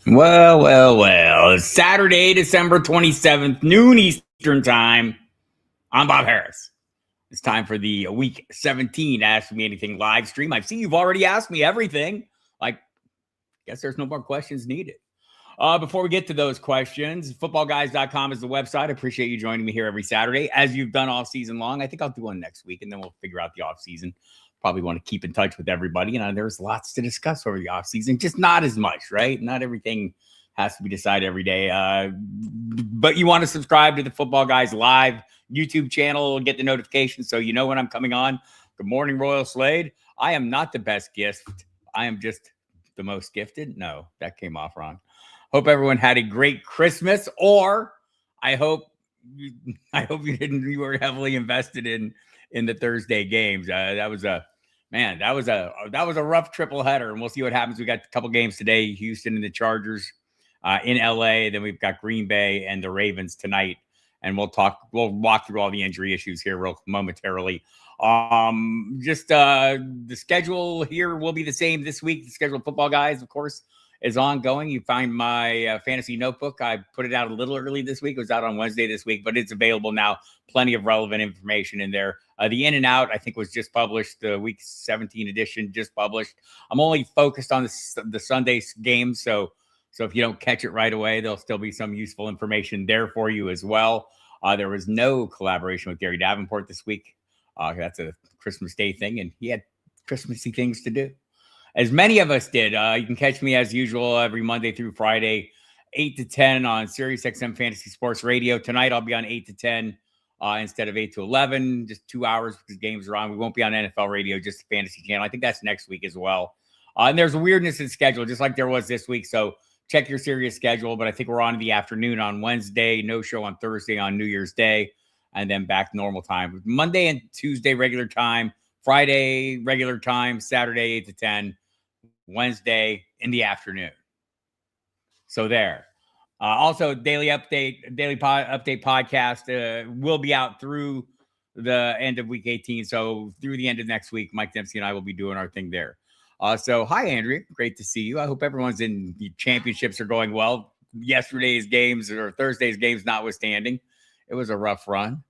Well. It's Saturday, December 27th, noon Eastern Time. I'm Bob Harris. It's time for the Week 17 Ask Me Anything live stream. I see you've already asked me everything. Guess there's no more questions needed. Before we get to those questions, footballguys.com is the website. I appreciate you joining me here every Saturday, as you've done all season long. I think I'll do one next week, and then we'll figure out the off season. Probably want to keep in touch with everybody. And there's lots to discuss over the off season, just not as much, right? Not everything has to be decided every day. But you want to subscribe to the Football Guys Live YouTube channel, get the notifications so you know when I'm coming on. Good morning, Royal Slade. I am not the best gift. I am just the most gifted. No, that came off wrong. Hope everyone had a great Christmas, or I hope you were heavily invested in the Thursday games. That was a rough triple header, and we'll see what happens. We got a couple games today: Houston and the Chargers in LA. Then we've got Green Bay and the Ravens tonight, and we'll walk through all the injury issues here real momentarily. The schedule here will be the same this week. The schedule of Football Guys, of course, is ongoing. You find my fantasy notebook. I put it out a little early this week. It was out on Wednesday this week, but it's available now. Plenty of relevant information in there. The In and Out, I think, was just published. The Week 17 edition just published. I'm only focused on the Sunday games, so if you don't catch it right away, there'll still be some useful information there for you as well. There was no collaboration with Gary Davenport this week. That's a Christmas Day thing, and he had Christmassy things to do, as many of us did. You can catch me as usual every Monday through Friday, 8 to 10 on Sirius XM Fantasy Sports Radio. Tonight I'll be on 8 to 10 instead of 8 to 11, just 2 hours because games are on. We won't be on NFL Radio, just the Fantasy Channel. I think that's next week as well. And there's a weirdness in schedule, just like there was this week. So check your Sirius schedule, but I think we're on in the afternoon on Wednesday, no show on Thursday on New Year's Day, and then back normal time. Monday and Tuesday, regular time. Friday, regular time. Saturday, 8 to 10. Wednesday in the afternoon. So there. Also, daily update podcast will be out through the end of week 18. So through the end of next week, Mike Dempsey and I will be doing our thing there. So hi, Andrea. Great to see you. I hope everyone's in the championships are going well. Yesterday's games or Thursday's games notwithstanding, it was a rough run.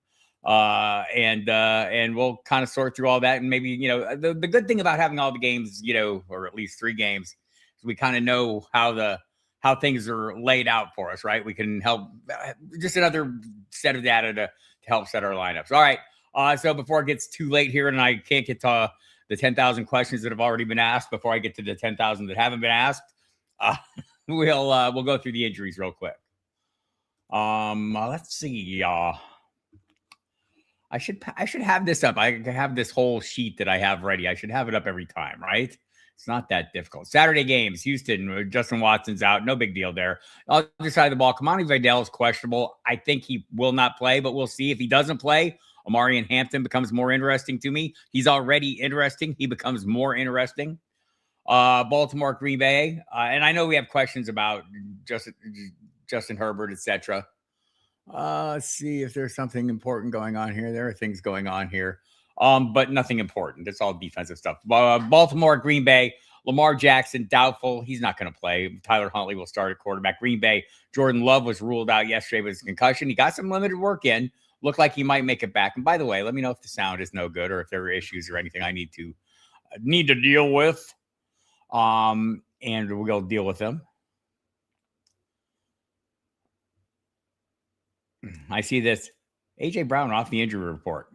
And we'll kind of sort through all that. And maybe, the good thing about having all the games, or at least 3 games, is we kind of know how things are laid out for us, right? We can help just another set of data to help set our lineups. All right. So before it gets too late here, and I can't get to the 10,000 questions that have already been asked before I get to the 10,000 that haven't been asked, we'll go through the injuries real quick. Let's see. I should have this up. I have this whole sheet that I have ready. I should have it up every time, right? It's not that difficult. Saturday games, Houston, Justin Watson's out. No big deal there. Other side of the ball, Kamani Vidal is questionable. I think he will not play, but we'll see. If he doesn't play, Omarion Hampton becomes more interesting to me. He's already interesting. He becomes more interesting. Baltimore, Green Bay. And I know we have questions about Justin Herbert, etc. Let's see if there's something important going on here. There are things going on here, but nothing important. It's all defensive stuff. Baltimore, Green Bay, Lamar Jackson, doubtful. He's not going to play. Tyler Huntley will start at quarterback. Green Bay, Jordan Love was ruled out yesterday with his concussion. He got some limited work in. Looked like he might make it back. And by the way, let me know if the sound is no good or if there are issues or anything I need to deal with. And we'll deal with them. I see this. A.J. Brown off the injury report.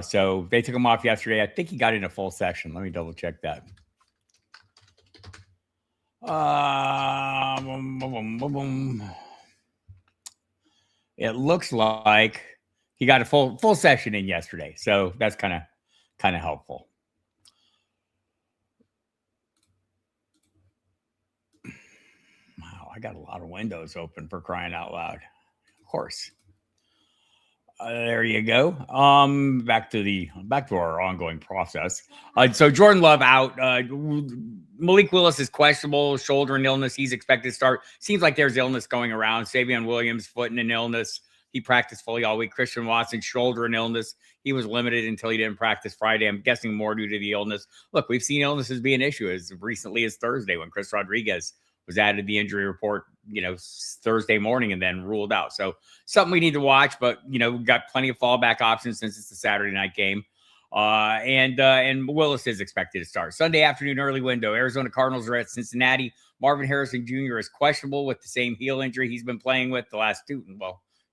So they took him off yesterday. I think he got in a full session. Let me double check that. It looks like he got a full session in yesterday. So that's kind of helpful. Wow, I got a lot of windows open for crying out loud. Of course. There you go. Back to our ongoing process. So Jordan Love out. Malik Willis is questionable, shoulder and illness. He's expected to start. Seems like there's illness going around. Savion Williams, foot and an illness. He practiced fully all week. Christian Watson, shoulder and illness. He was limited until he didn't practice Friday. I'm guessing more due to the illness. Look, we've seen illnesses be an issue as recently as Thursday when Chris Rodriguez was added to the injury report, Thursday morning and then ruled out. So something we need to watch, but we've got plenty of fallback options since it's a Saturday night game. And Willis is expected to start Sunday afternoon early window. Arizona Cardinals are at Cincinnati. Marvin Harrison Jr. is questionable with the same heel injury he's been playing with the last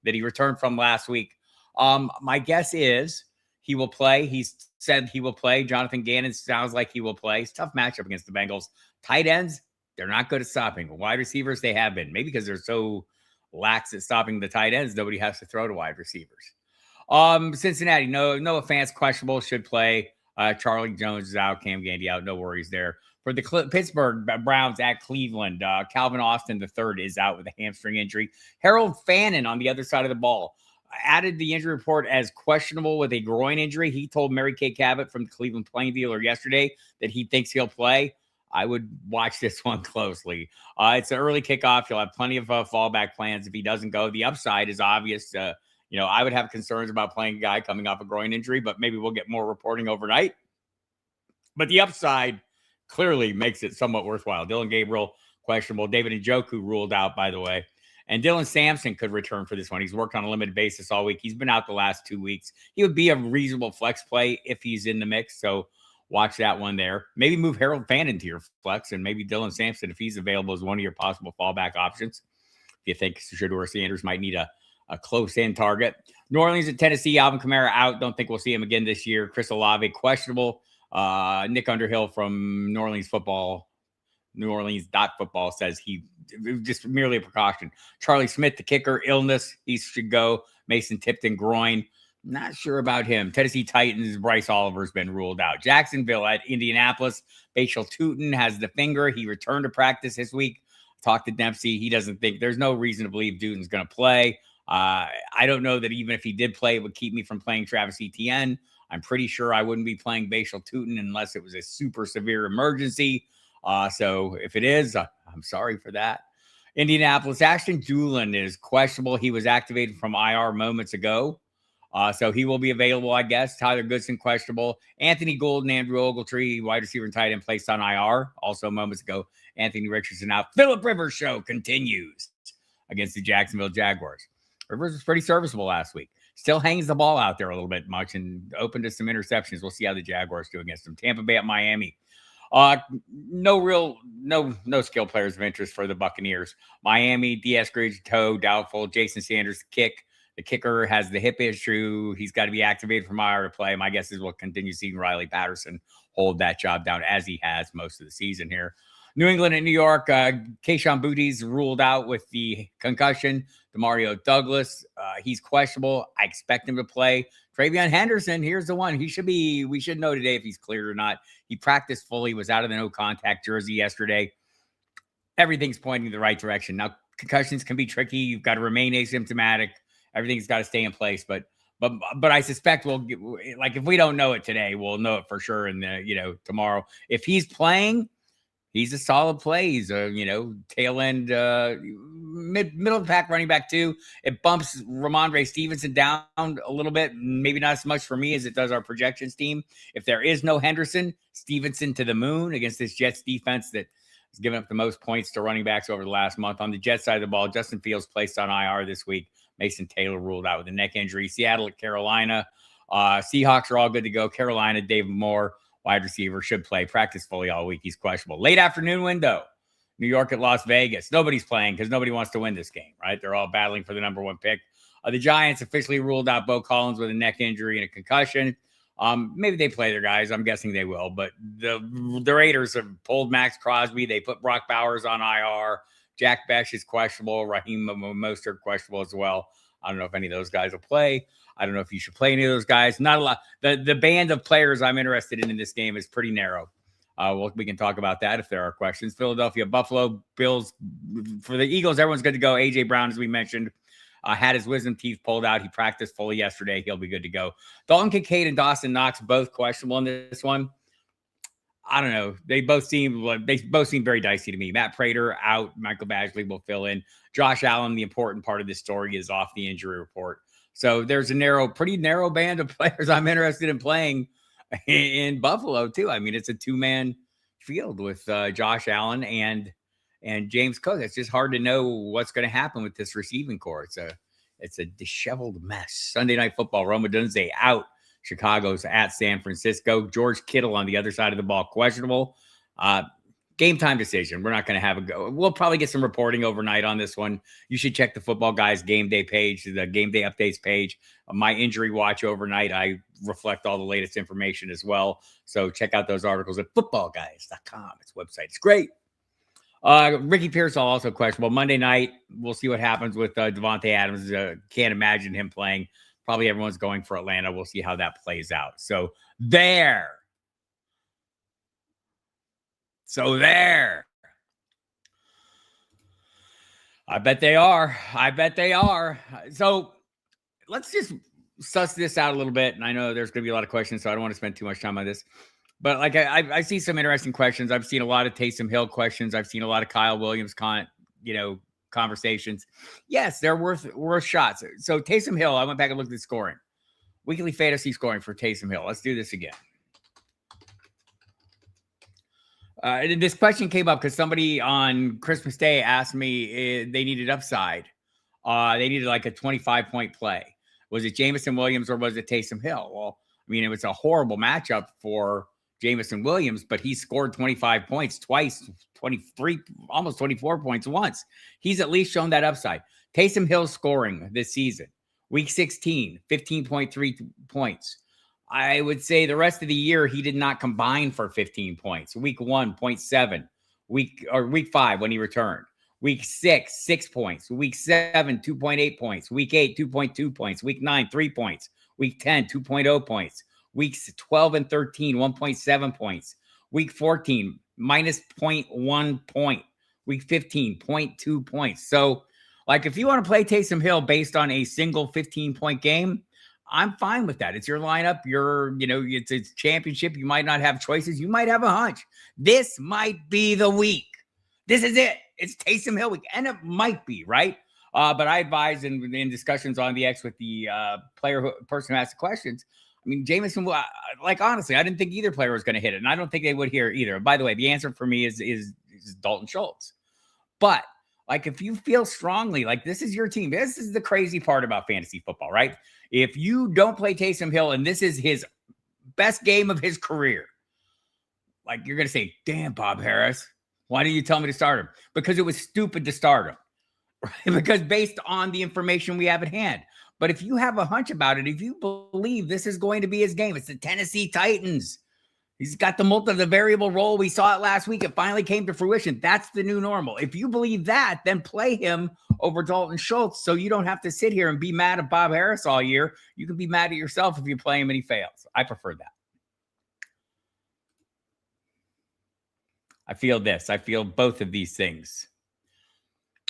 that he returned from last week. My guess is he will play. He's said he will play. Jonathan Gannon sounds like he will play. It's a tough matchup against the Bengals. Tight ends, they're not good at stopping. Wide receivers, they have been. Maybe because they're so lax at stopping the tight ends, nobody has to throw to wide receivers. Cincinnati, Noah Fant's questionable, should play. Charlie Jones is out, Cam Gandy out, no worries there. For the Pittsburgh Browns at Cleveland, Calvin Austin III is out with a hamstring injury. Harold Fannin on the other side of the ball added the injury report as questionable with a groin injury. He told Mary Kay Cabot from the Cleveland Plain Dealer yesterday that he thinks he'll play. I would watch this one closely. It's an early kickoff. He'll have plenty of fallback plans if he doesn't go. The upside is obvious. I would have concerns about playing a guy coming off a groin injury, but maybe we'll get more reporting overnight. But the upside clearly makes it somewhat worthwhile. Dylan Gabriel, questionable. David Njoku ruled out, by the way. And Dylan Sampson could return for this one. He's worked on a limited basis all week. He's been out the last 2 weeks. He would be a reasonable flex play if he's in the mix. So watch that one there. Maybe move Harold Fannin to your flex and maybe Dylan Sampson, if he's available, as one of your possible fallback options. If you think Shedeur Sanders might need a close-in target. New Orleans at Tennessee, Alvin Kamara out. Don't think we'll see him again this year. Chris Olave, questionable. Nick Underhill from New Orleans Football says he just merely a precaution. Charlie Smith, the kicker, illness. He should go. Mason Tipton, groin. Not sure about him. Tennessee Titans, Bryce Oliver's been ruled out. Jacksonville at Indianapolis. Bashal Tutin has the finger. He returned to practice this week. Talked to Dempsey. He doesn't think there's no reason to believe Tutin's going to play. I don't know that even if he did play, it would keep me from playing Travis Etienne. I'm pretty sure I wouldn't be playing Bashal Tutin unless it was a super severe emergency. So if it is, I'm sorry for that. Indianapolis, Ashton Dulin is questionable. He was activated from IR moments ago. So he will be available, I guess. Tyler Goodson, questionable. Anthony Gould and Andrew Ogletree, wide receiver and tight end, placed on IR. Also moments ago, Anthony Richardson out. Phillip Rivers show continues against the Jacksonville Jaguars. Rivers was pretty serviceable last week. Still hangs the ball out there a little bit much and open to some interceptions. We'll see how the Jaguars do against them. Tampa Bay at Miami. No skill players of interest for the Buccaneers. Miami, D.S. Gridge, toe, doubtful. Jason Sanders, kick. The kicker has the hip issue. He's got to be activated from IR to play. My guess is we'll continue seeing Riley Patterson hold that job down as he has most of the season here. New England and New York, Kayshon Boutte's ruled out with the concussion. Demario Douglas, he's questionable. I expect him to play. Travion Henderson, here's the one. We should know today if he's cleared or not. He practiced fully, was out of the no contact jersey yesterday. Everything's pointing the right direction. Now, concussions can be tricky. You've got to remain asymptomatic. Everything's got to stay in place. But I suspect we'll get, like, if we don't know it today, we'll know it for sure in the, tomorrow. If he's playing, he's a solid play. He's a, tail end, middle of the pack running back too. It bumps Ramondre Stevenson down a little bit. Maybe not as much for me as it does our projections team. If there is no Henderson, Stevenson to the moon against this Jets defense that has given up the most points to running backs over the last month. On the Jets side of the ball, Justin Fields placed on IR this week. Mason Taylor ruled out with a neck injury. Seattle at Carolina. Seahawks are all good to go. Carolina, David Moore, wide receiver, should play. Practice fully all week. He's questionable. Late afternoon window. New York at Las Vegas. Nobody's playing because nobody wants to win this game, right? They're all battling for the number one pick. The Giants officially ruled out Bo Collins with a neck injury and a concussion. Maybe they play their guys. I'm guessing they will. But the Raiders have pulled Max Crosby. They put Brock Bowers on IR. Jack Besh is questionable. Raheem Mostert questionable as well. I don't know if any of those guys will play. I don't know if you should play any of those guys. Not a lot. The band of players I'm interested in this game is pretty narrow. We can talk about that if there are questions. Philadelphia, Buffalo, Bills. For the Eagles, everyone's good to go. A.J. Brown, as we mentioned, had his wisdom teeth pulled out. He practiced fully yesterday. He'll be good to go. Dalton Kincaid and Dawson Knox, both questionable in this one. I don't know. They both seem very dicey to me. Matt Prater out. Michael Badgley will fill in. Josh Allen, the important part of this story, is off the injury report. So there's a pretty narrow band of players I'm interested in playing in Buffalo too. I mean, it's a two-man field with Josh Allen and and James Cook. It's just hard to know what's going to happen with this receiving core. It's a disheveled mess. Sunday Night Football, Rome Odunze out. Chicago's at San Francisco. George Kittle on the other side of the ball, questionable. Game time decision. We're not going to have a go. We'll probably get some reporting overnight on this one. You should check the Football Guys game day page, the game day updates page. My injury watch overnight, I reflect all the latest information as well. So check out those articles at footballguys.com. It's a website. It's great. Ricky Pearsall also questionable. Monday night, we'll see what happens with Devontae Adams. Can't imagine him playing. Probably everyone's going for Atlanta. We'll see how that plays out. So there. I bet they are. So let's just suss this out a little bit. And I know there's going to be a lot of questions, so I don't want to spend too much time on this. But like I see some interesting questions. I've seen a lot of Taysom Hill questions. I've seen a lot of Kyle Williams conversations. Yes, they're worth shots. So Taysom Hill, I went back and looked at scoring. Weekly fantasy scoring for Taysom Hill. Let's do this again. This question came up because somebody on Christmas Day asked me they needed upside. They needed like a 25-point play. Was it Jameson Williams or was it Taysom Hill? Well, I mean, it was a horrible matchup for Jameson Williams, but he scored 25 points twice, 23, almost 24 points once. He's at least shown that upside. Taysom Hill scoring this season, week 16, 15.3 points. I would say the rest of the year, he did not combine for 15 points. Week 1, 0.7. Week 5 when he returned. Week 6, 6 points. Week 7, 2.8 points. Week 8, 2.2 points. Week 9, 3 points. Week 10, 2.0 points. Weeks 12 and 13, 1.7 points. Week 14, minus 0.1 point. Week 15, 0.2 points. So, like, if you want to play Taysom Hill based on a single 15-point game, I'm fine with that. It's your lineup. It's a championship. You might not have choices. You might have a hunch. This might be the week. This is it. It's Taysom Hill week. And it might be, right? But I advise in discussions on the X with the person who asked the questions. I mean, Jameson, honestly, I didn't think either player was going to hit it. And I don't think they would here either. By the way, the answer for me is Dalton Schultz. But like, if you feel strongly, like this is your team, this is the crazy part about fantasy football, right? If you don't play Taysom Hill and this is his best game of his career, like you're going to say, damn, Bob Harris, why didn't you tell me to start him? Because it was stupid to start him, right? Because based on the information we have at hand. But if you have a hunch about it, if you believe this is going to be his game, it's the Tennessee Titans. He's got the variable role. We saw it last week. It finally came to fruition. That's the new normal. If you believe that, then play him over Dalton Schultz so you don't have to sit here and be mad at Bob Harris all year. You can be mad at yourself if you play him and he fails. I prefer that. I feel both of these things.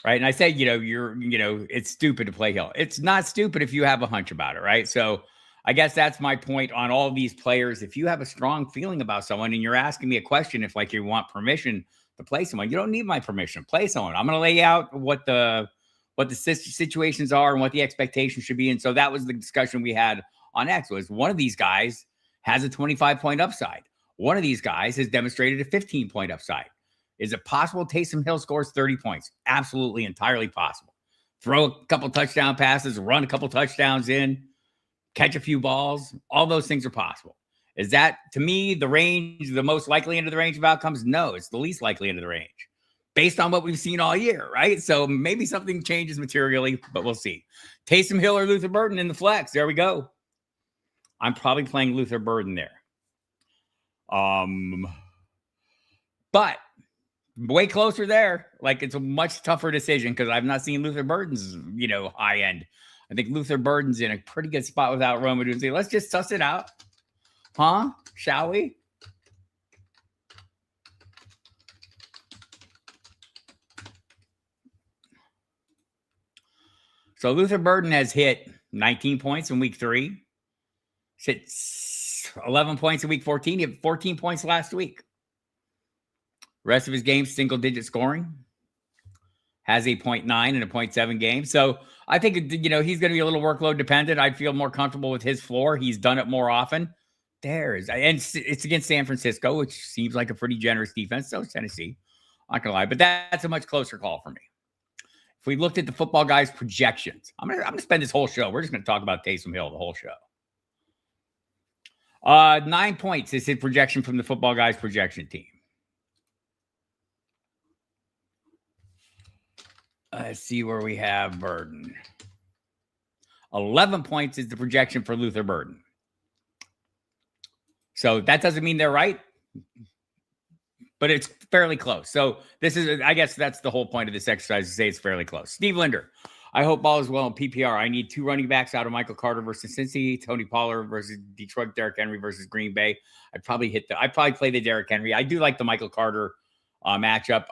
Right. And I say, it's stupid to play Hill. It's not stupid if you have a hunch about it. Right. So I guess that's my point on all these players. If you have a strong feeling about someone and you're asking me a question, if like you want permission to play someone, you don't need my permission. Play someone. I'm going to lay out what the situations are and what the expectation should be. And so that was the discussion we had on X. Was one of these guys has a 25-point upside. One of these guys has demonstrated a 15-point upside. Is it possible Taysom Hill scores 30 points? Absolutely, entirely possible. Throw a couple touchdown passes, run a couple touchdowns in, catch a few balls. All those things are possible. Is that, to me, the most likely end of the range of outcomes? No, it's the least likely end of the range based on what we've seen all year, right? So maybe something changes materially, but we'll see. Taysom Hill or Luther Burden in the flex. There we go. I'm probably playing Luther Burden there. But way closer there. Like, it's a much tougher decision because I've not seen Luther Burden's, high end. I think Luther Burden's in a pretty good spot without Rome Odunze. Let's just suss it out. Huh? Shall we? So Luther Burden has hit 19 points in week 3. Hit 11 points in week 14. He had 14 points last week. Rest of his games, single-digit scoring. Has a 0.9 and a 0.7 game. So I think, he's going to be a little workload dependent. I'd feel more comfortable with his floor. He's done it more often. And it's against San Francisco, which seems like a pretty generous defense. So is Tennessee. I'm not gonna lie, but that's a much closer call for me. If we looked at the football guys' projections, I'm gonna spend this whole show. We're just gonna talk about Taysom Hill the whole show. 9 points is his projection from the football guys' projection team. Let's see where we have Burden. 11 points is the projection for Luther Burden. So that doesn't mean they're right, but it's fairly close. So this is, I guess that's the whole point of this exercise, to say it's fairly close. Steve Linder, I hope all is well in PPR. I need 2 running backs out of Michael Carter versus Cincy, Tony Pollard versus Detroit, Derrick Henry versus Green Bay. I'd probably play the Derrick Henry. I do like the Michael Carter matchup.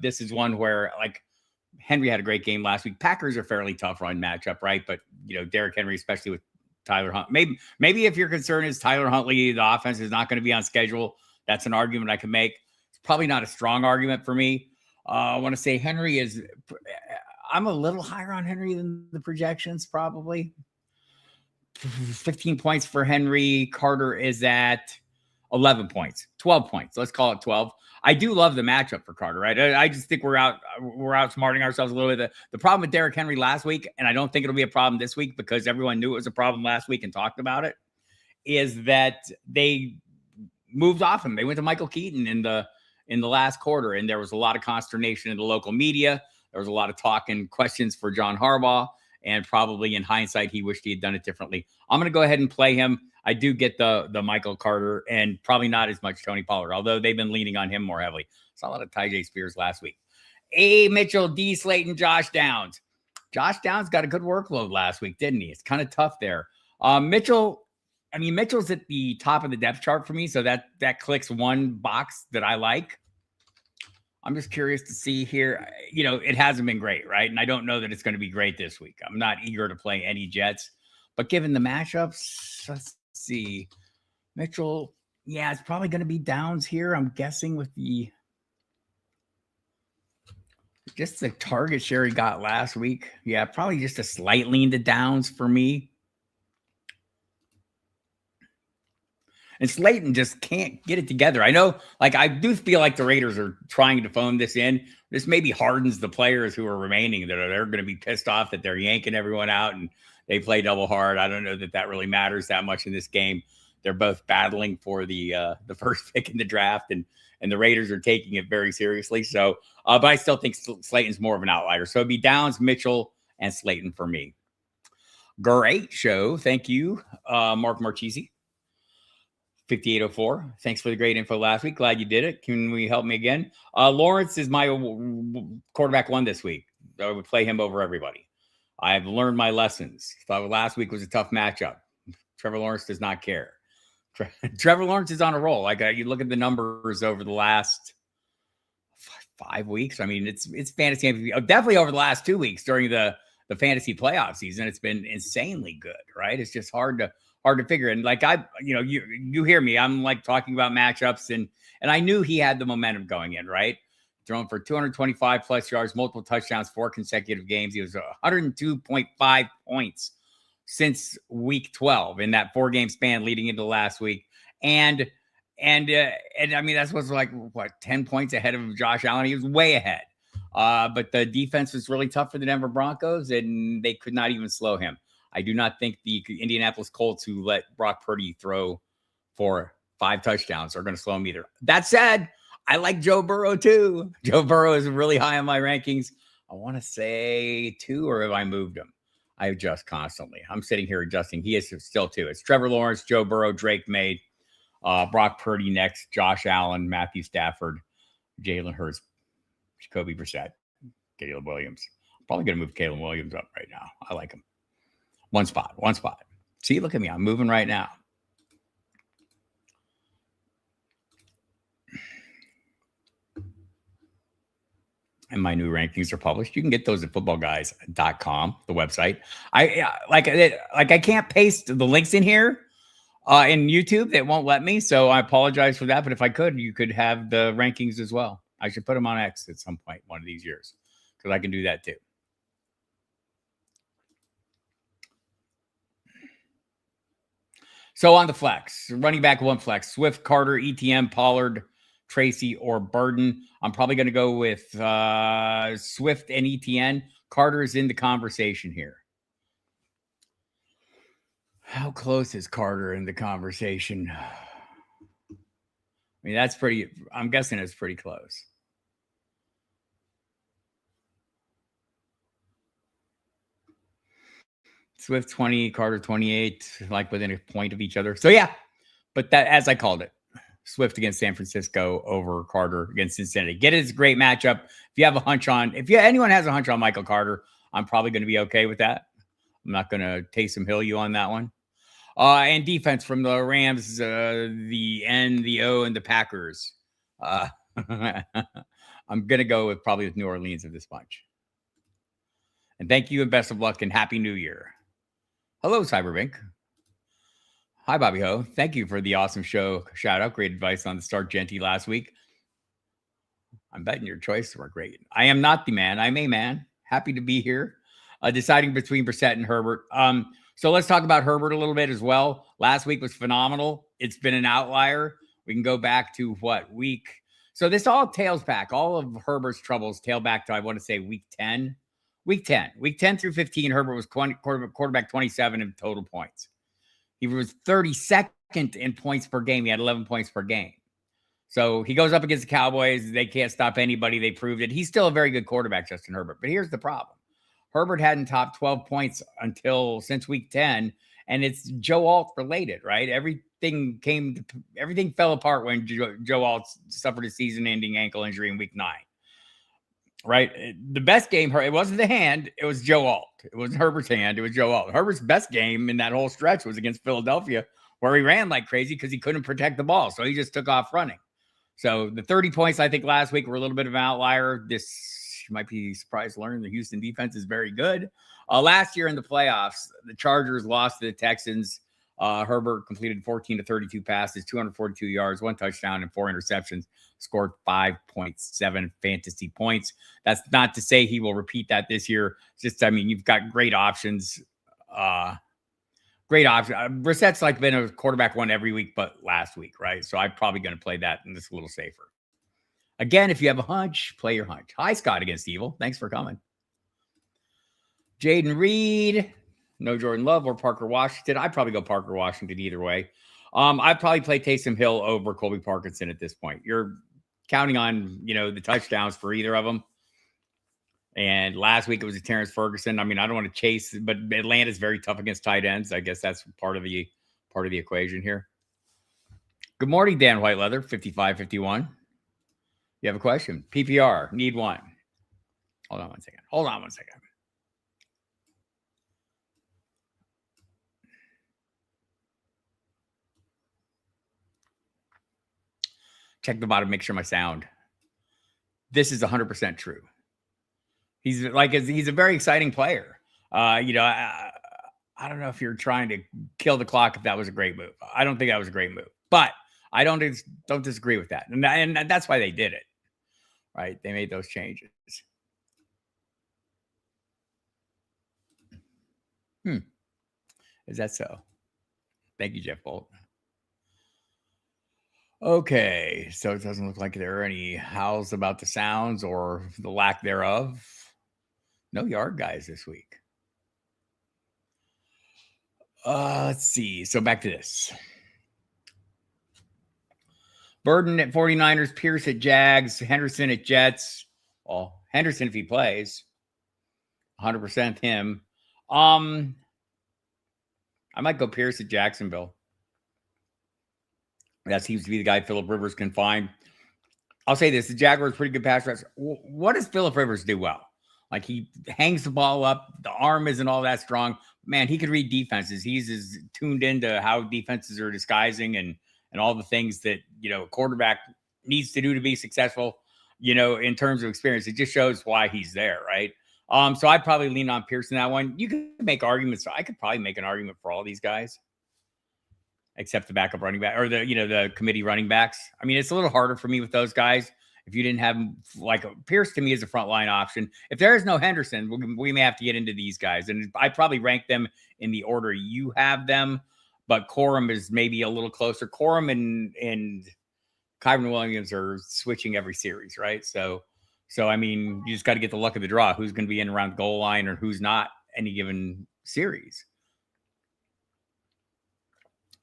This is one where, like, Henry had a great game last week. Packers are fairly tough run matchup, right? But, Derrick Henry, especially with Tyler Hunt. Maybe if your concern is Tyler Huntley, the offense is not going to be on schedule, that's an argument I can make. It's probably not a strong argument for me. I want to say Henry is – I'm a little higher on Henry than the projections, probably. 15 points for Henry. Carter is at 11 points. 12 points. Let's call it 12. I do love the matchup for Carter, right? I just think we're outsmarting ourselves a little bit. The problem with Derrick Henry last week, and I don't think it'll be a problem this week because everyone knew it was a problem last week and talked about it, is that they moved off him. They went to Michael Keaton in the last quarter, and there was a lot of consternation in the local media. There was a lot of talk and questions for John Harbaugh, and probably in hindsight, he wished he had done it differently. I'm going to go ahead and play him. I do get the Michael Carter and probably not as much Tony Pollard, although they've been leaning on him more heavily. Saw a lot of Tyjae Spears last week. A. Mitchell, D. Slayton, Josh Downs. Josh Downs got a good workload last week, didn't he? It's kind of tough there. Mitchell's at the top of the depth chart for me, so that clicks one box that I like. I'm just curious to see here. It hasn't been great, right? And I don't know that it's going to be great this week. I'm not eager to play any Jets, but given the matchups, let's see. Mitchell, yeah, it's probably going to be Downs here, I'm guessing, with just the target share he got last week. Yeah, probably just a slight lean to Downs for me. And Slayton just can't get it together. I know, I do feel like the Raiders are trying to phone this in. This maybe hardens the players who are remaining, that they're going to be pissed off that they're yanking everyone out and they play double hard. I don't know that really matters that much in this game. They're both battling for the first pick in the draft, and the Raiders are taking it very seriously. So, but I still think Slayton's more of an outlier. So it'd be Downs, Mitchell, and Slayton for me. Great show. Thank you, Mark Marchese. 5804. Thanks for the great info last week. Glad you did it. Can we help me again? Lawrence is my quarterback 1 this week. I would play him over everybody. I've learned my lessons. Thought last week was a tough matchup. Trevor Lawrence does not care. Trevor Lawrence is on a roll. You look at the numbers over the last 5 weeks. I mean, it's fantasy. Definitely over the last 2 weeks during the fantasy playoff season. It's been insanely good, right? It's just hard to figure. And you hear me, I'm talking about matchups, and I knew he had the momentum going in, right? Thrown for 225 plus yards, multiple touchdowns, 4 consecutive games. He was 102.5 points since week 12 in that 4-game span leading into last week. And I mean, that's what's 10 points ahead of Josh Allen. He was way ahead. But the defense was really tough for the Denver Broncos, and they could not even slow him. I do not think the Indianapolis Colts, who let Brock Purdy throw for 5 touchdowns, are going to slow him either. That said, I like Joe Burrow too. Joe Burrow is really high on my rankings. I want to say 2, or have I moved him? I adjust constantly. I'm sitting here adjusting. He is still 2. It's Trevor Lawrence, Joe Burrow, Drake May, Brock Purdy next, Josh Allen, Matthew Stafford, Jalen Hurts, Jacoby Brissett, Caleb Williams. I'm probably going to move Caleb Williams up right now. I like him. One spot. See, look at me. I'm moving right now. And my new rankings are published. You can get those at footballguys.com, the website. I can't paste the links in here in YouTube. It won't let me, so I apologize for that. But if I could, you could have the rankings as well. I should put them on X at some point one of these years, because I can do that too. So on the flex, running back 1 flex, Swift, Carter, ETN, Pollard, Tracy, or Burden. I'm probably going to go with Swift and ETN. Carter's in the conversation here. How close is Carter in the conversation? I mean, that's pretty, I'm guessing it's pretty close. Swift 20, Carter 28, like within a point of each other. So yeah, but that, as I called it, Swift against San Francisco over Carter against Cincinnati. Get it, it's a great matchup. If you have a hunch on, anyone has a hunch on Michael Carter, I'm probably going to be okay with that. I'm not going to Taysom Hill you on that one. And defense from the Rams, the N, the O, and the Packers. I'm going to go with probably with New Orleans of this bunch. And thank you and best of luck and Happy New Year. Hello, Cyberbink. Hi, Bobby Ho. Thank you for the awesome show. Shout out. Great advice on the Start Genty last week. I'm betting your choices were great. I am not the man. I'm a man. Happy to be here. Deciding between Brissett and Herbert. So let's talk about Herbert a little bit as well. Last week was phenomenal. It's been an outlier. We can go back to what week? So this all tails back. All of Herbert's troubles tail back to, I want to say, week 10. Week 10 through 15, Herbert was quarterback 27 in total points. He was 32nd in points per game. He had 11 points per game. So he goes up against the Cowboys. They can't stop anybody. They proved it. He's still a very good quarterback, Justin Herbert. But here's the problem. Herbert hadn't topped 12 points since week 10, and it's Joe Alt related, right? Everything fell apart when Joe Alt suffered a season-ending ankle injury in week 9. Right? The best game, it wasn't the hand, it was Joe Alt. It wasn't Herbert's hand, it was Joe Alt. Herbert's best game in that whole stretch was against Philadelphia, where he ran like crazy because he couldn't protect the ball. So he just took off running. So the 30 points, I think, last week were a little bit of an outlier. This, you might be surprised to learn the Houston defense is very good. Last year in the playoffs, the Chargers lost to the Texans. Herbert completed 14 to 32 passes, 242 yards, 1 touchdown, and 4 interceptions, scored 5.7 fantasy points. That's not to say he will repeat that this year. It's just, I mean, you've got great options. Brissett's like been a quarterback one every week, but last week, right? So I'm probably going to play that and it's a little safer. Again, if you have a hunch, play your hunch. Hi, Scott against Evil. Thanks for coming. Jaden Reed. No Jordan Love or Parker Washington. I'd probably go Parker Washington either way. I'd probably play Taysom Hill over Colby Parkinson at this point. You're counting on, the touchdowns for either of them. And last week it was a Terrence Ferguson. I mean, I don't want to chase, but Atlanta's very tough against tight ends. I guess that's part of the equation here. Good morning, Dan Whiteleather, 5551. You have a question? PPR, need one. Hold on one second. Check the bottom, make sure my sound. This is 100% true. He's a very exciting player. I don't know if you're trying to kill the clock if that was a great move. I don't think that was a great move, but I don't disagree with that. And that's why they did it, right? They made those changes. Is that so? Thank you, Jeff Bolt. Okay, so it doesn't look like there are any howls about the sounds or the lack thereof. No yard guys this week. Let's see. So back to this. Burden at 49ers, Pierce at Jags, Henderson at Jets. Well, Henderson, if he plays, 100% him. I might go Pierce at Jacksonville. That seems to be the guy Phillip Rivers can find. I'll say this. The Jaguars pretty good pass rush. What does Phillip Rivers do well? Like, he hangs the ball up. The arm isn't all that strong. Man, he could read defenses. He's as tuned into how defenses are disguising and all the things that, a quarterback needs to do to be successful, in terms of experience. It just shows why he's there, right? So I'd probably lean on Pierce in that one. You could make arguments. I could probably make an argument for all these guys, except the backup running back or the committee running backs. I mean, it's a little harder for me with those guys. If you didn't have Pierce, to me, is a frontline option. If there is no Henderson, we may have to get into these guys. And I probably rank them in the order you have them, but Corum is maybe a little closer. Corum and Kyron Williams are switching every series, right? So I mean, you just got to get the luck of the draw. Who's going to be in around the goal line or who's not any given series.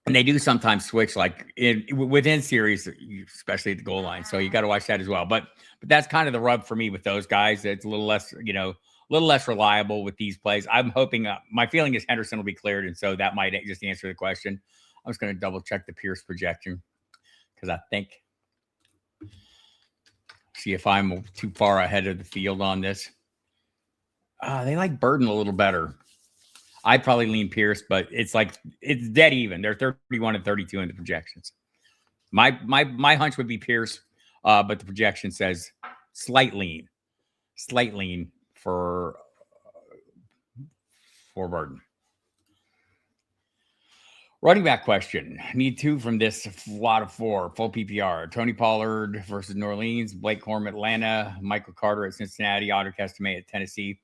And they do sometimes switch like within series, especially at the goal line. So you got to watch that as well. But that's kind of the rub for me with those guys. It's a little less, a little less reliable with these plays. I'm hoping my feeling is Henderson will be cleared. And so that might just answer the question. I was going to double check the Pierce projection because I think, see if I'm too far ahead of the field on this. They like Burden a little better. I'd probably lean Pierce, but it's dead even. They're 31 and 32 in the projections. My hunch would be Pierce, but the projection says slight lean for Burden. Running back question. Need two from this lot of four. Full PPR. Tony Pollard versus New Orleans. Blake Corum, Atlanta. Michael Carter at Cincinnati. Audric Estime at Tennessee.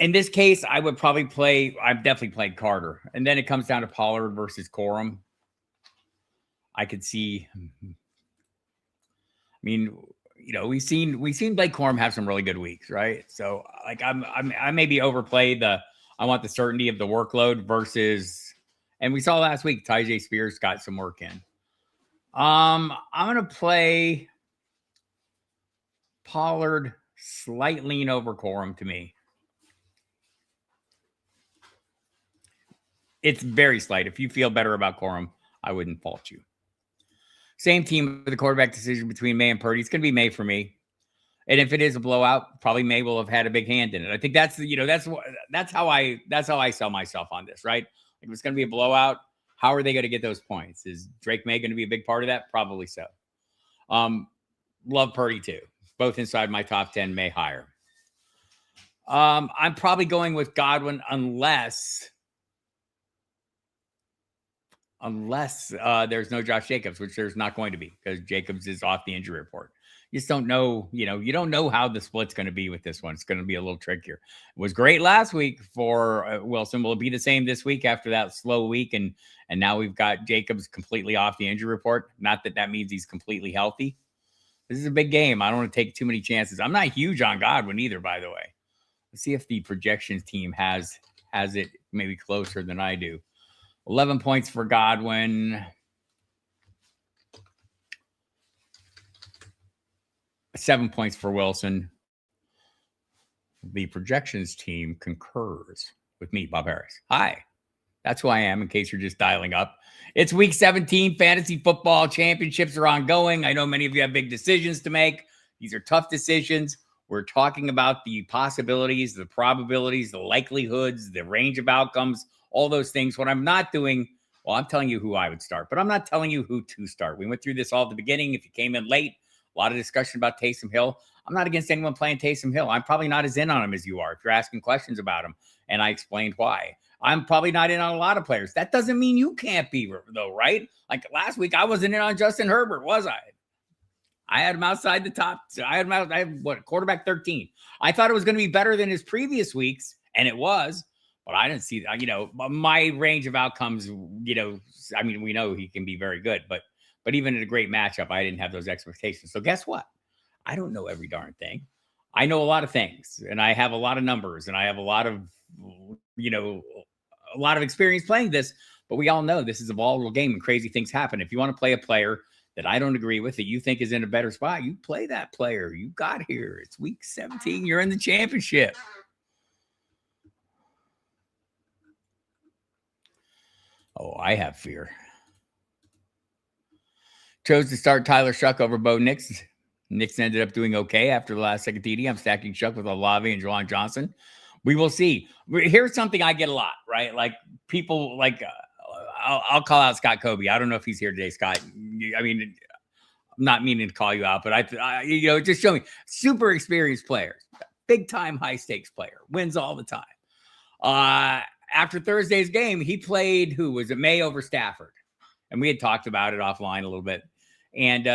In this case, I would probably I've definitely played Carter. And then it comes down to Pollard versus Corum. I could see. I mean, we've seen Blake Corum have some really good weeks, right? So I maybe overplayed I want the certainty of the workload versus. And we saw last week, Tyjae Spears got some work in. I'm going to play Pollard slight lean over Corum to me. It's very slight. If you feel better about Corum, I wouldn't fault you. Same team with the quarterback decision between May and Purdy. It's going to be May for me. And if it is a blowout, probably May will have had a big hand in it. I think that's how I sell myself on this, right? If it's going to be a blowout, how are they going to get those points? Is Drake May going to be a big part of that? Probably so. Love Purdy too. Both inside my top 10, May higher. I'm probably going with Godwin unless there's no Josh Jacobs, which there's not going to be because Jacobs is off the injury report. You just don't know, you don't know how the split's going to be with this one. It's going to be a little trickier. It was great last week for Wilson. Will it be the same this week after that slow week? And now we've got Jacobs completely off the injury report. Not that means he's completely healthy. This is a big game. I don't want to take too many chances. I'm not huge on Godwin either, by the way. Let's see if the projections team has it maybe closer than I do. 11 points for Godwin. 7 points for Wilson. The projections team concurs with me, Bob Harris. Hi. That's who I am, in case you're just dialing up. It's week 17. Fantasy football championships are ongoing. I know many of you have big decisions to make. These are tough decisions. We're talking about the possibilities, the probabilities, the likelihoods, the range of outcomes, all those things. What I'm not doing, well, I'm telling you who I would start, but I'm not telling you who to start. We went through this all at the beginning. If you came in late, a lot of discussion about Taysom Hill. I'm not against anyone playing Taysom Hill. I'm probably not as in on him as you are if you're asking questions about him, and I explained why. I'm probably not in on a lot of players. That doesn't mean you can't be, though, right? Like last week, I wasn't in on Justin Herbert, was I? I had him outside the top. I had quarterback 13. I thought it was going to be better than his previous weeks, and it was. But I didn't see that. My range of outcomes, I mean, we know he can be very good, but even in a great matchup, I didn't have those expectations. So guess what? I don't know every darn thing. I know a lot of things, and I have a lot of numbers, and I have a lot of, a lot of experience playing this. But we all know this is a volatile game, and crazy things happen. If you want to play a player that I don't agree with, that you think is in a better spot, you play that player. You got here. It's week 17. You're in the championship. Oh, I have fear. Chose to start Tyler Shough over Bo Nix. Nix ended up doing okay after the last second TD. I'm stacking Shough with Olave and Juwan Johnson. We will see. Here's something I get a lot, right? Like people like, I'll call out Scott Kobe. I don't know if he's here today, Scott. I mean, I'm not meaning to call you out, but I just show me super experienced players, big time, high stakes player, wins all the time. After Thursday's game, he played, who was it? May over Stafford. And we had talked about it offline a little bit. And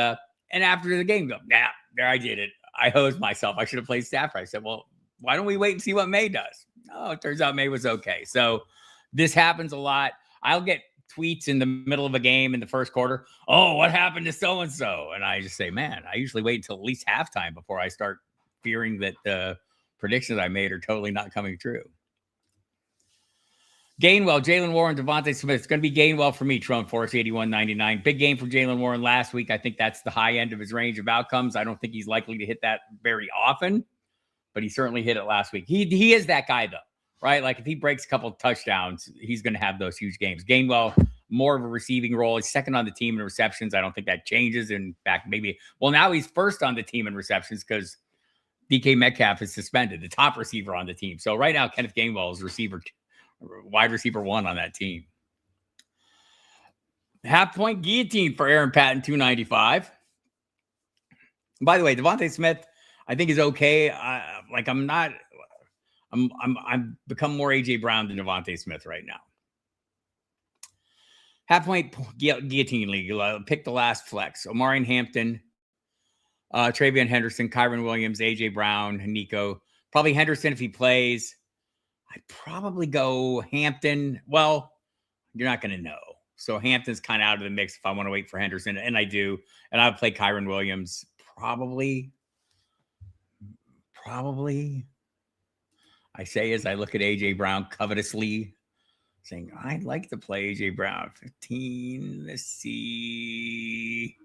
after the game, there I did it. I hosed myself. I should have played Stafford. I said, well, why don't we wait and see what May does? Oh, it turns out May was okay. So this happens a lot. I'll get tweets in the middle of a game in the first quarter. Oh, what happened to so-and-so? And I just say, man, I usually wait until at least halftime before I start fearing that the predictions I made are totally not coming true. Gainwell, Jaylen Warren, Devontae Smith. It's going to be Gainwell for me, Trump Force 81.99. Big game for Jaylen Warren last week. I think that's the high end of his range of outcomes. I don't think he's likely to hit that very often, but he certainly hit it last week. He is that guy, though, right? Like if he breaks a couple of touchdowns, he's going to have those huge games. Gainwell, more of a receiving role. He's second on the team in receptions. I don't think that changes. In fact, maybe, well, now he's first on the team in receptions because DK Metcalf is suspended, the top receiver on the team. So right now, Kenneth Gainwell is wide receiver 1 on that team. Half point guillotine for Aaron Patton, 295. By the way, Devontae Smith, I think is okay. I'm become more AJ Brown than Devontae Smith right now. Half point guillotine league. Pick the last flex. Omarion Hampton, Travion Henderson, Kyren Williams, AJ Brown, Nico. Probably Henderson if he plays. I'd probably go Hampton. Well, you're not going to know. So Hampton's kind of out of the mix if I want to wait for Henderson, and I do. And I'll play Kyren Williams probably. I say as I look at AJ Brown covetously, saying I'd like to play AJ Brown. 15. Let's see.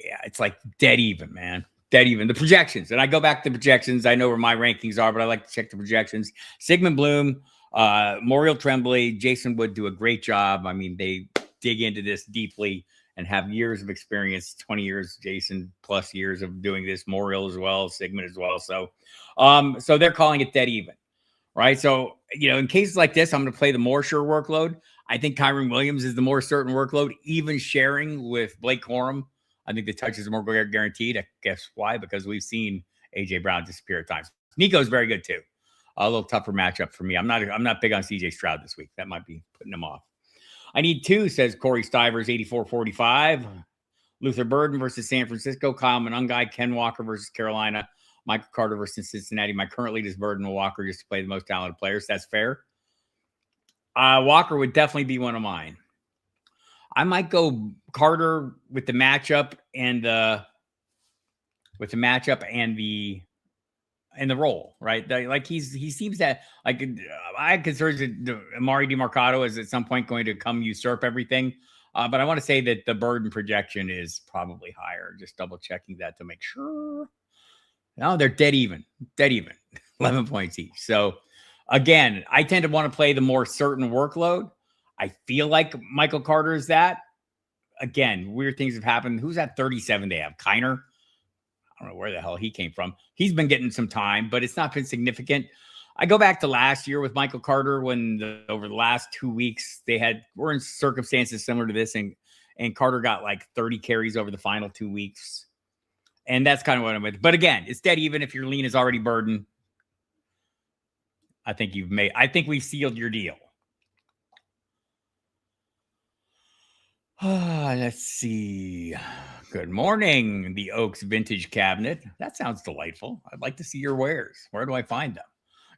Yeah, it's like dead even, man. Dead even. The projections. And I go back to the projections. I know where my rankings are, but I like to check the projections. Sigmund Bloom, Moriel Tremblay, Jason Wood do a great job. I mean, they dig into this deeply and have years of experience, 20 years, Jason plus years of doing this, Moriel as well, Sigmund as well. So they're calling it dead even, right? So, in cases like this, I'm going to play the more sure workload. I think Kyren Williams is the more certain workload, even sharing with Blake Corum. I think the touches are more guaranteed. I guess why? Because we've seen AJ Brown disappear at times. Nico's very good too. A little tougher matchup for me. I'm not big on CJ Stroud this week. That might be putting him off. I need 2, says Corey Stivers, 84.45. Luther Burden versus San Francisco. Kyle Monangai, Ken Walker versus Carolina. Michael Carter versus Cincinnati. My current lead is Burden and Walker just to play the most talented players. That's fair. Walker would definitely be one of mine. I might go Carter with the matchup and the role, right? He seems that I had concerns that Amari DeMarcado is at some point going to come usurp everything. But I want to say that the Burden projection is probably higher. Just double checking that to make sure. No, they're dead even, 11 points each. So again, I tend to want to play the more certain workload. I feel like Michael Carter is that. Again, weird things have happened. Who's at 37 they have? Kiner? I don't know where the hell he came from. He's been getting some time, but it's not been significant. I go back to last year with Michael Carter when over the last 2 weeks we're in circumstances similar to this, and Carter got like 30 carries over the final 2 weeks. And that's kind of what I'm with. But again, it's dead even if your lean is already Burden. I think we've sealed your deal. Let's see. Good morning, the Oaks Vintage Cabinet. That sounds delightful. I'd like to see your wares. Where do I find them?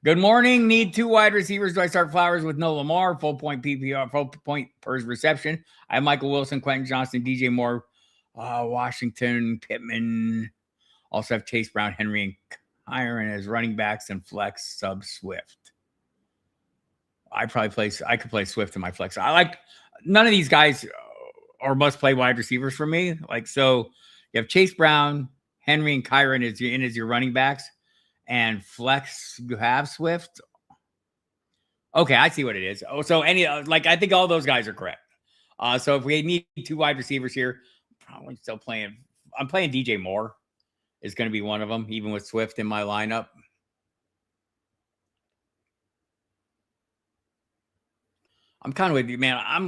Good morning. Need 2 wide receivers. Do I start Flowers with no Lamar? Full point PPR, full point per reception. I have Michael Wilson, Quentin Johnston, DJ Moore, Washington, Pittman. Also have Chase Brown, Henry, and Kyren as running backs and flex sub Swift. I could play Swift in my flex. I like none of these guys or must play wide receivers for me. So you have Chase Brown, Henry, and Kyren as your running backs, and flex you have Swift. Okay, I see what it is. Oh, so I think all those guys are correct. So if we need 2 wide receivers here, probably still playing. I'm playing DJ Moore. Is going to be one of them, even with Swift in my lineup. I'm kind of with you, man. I'm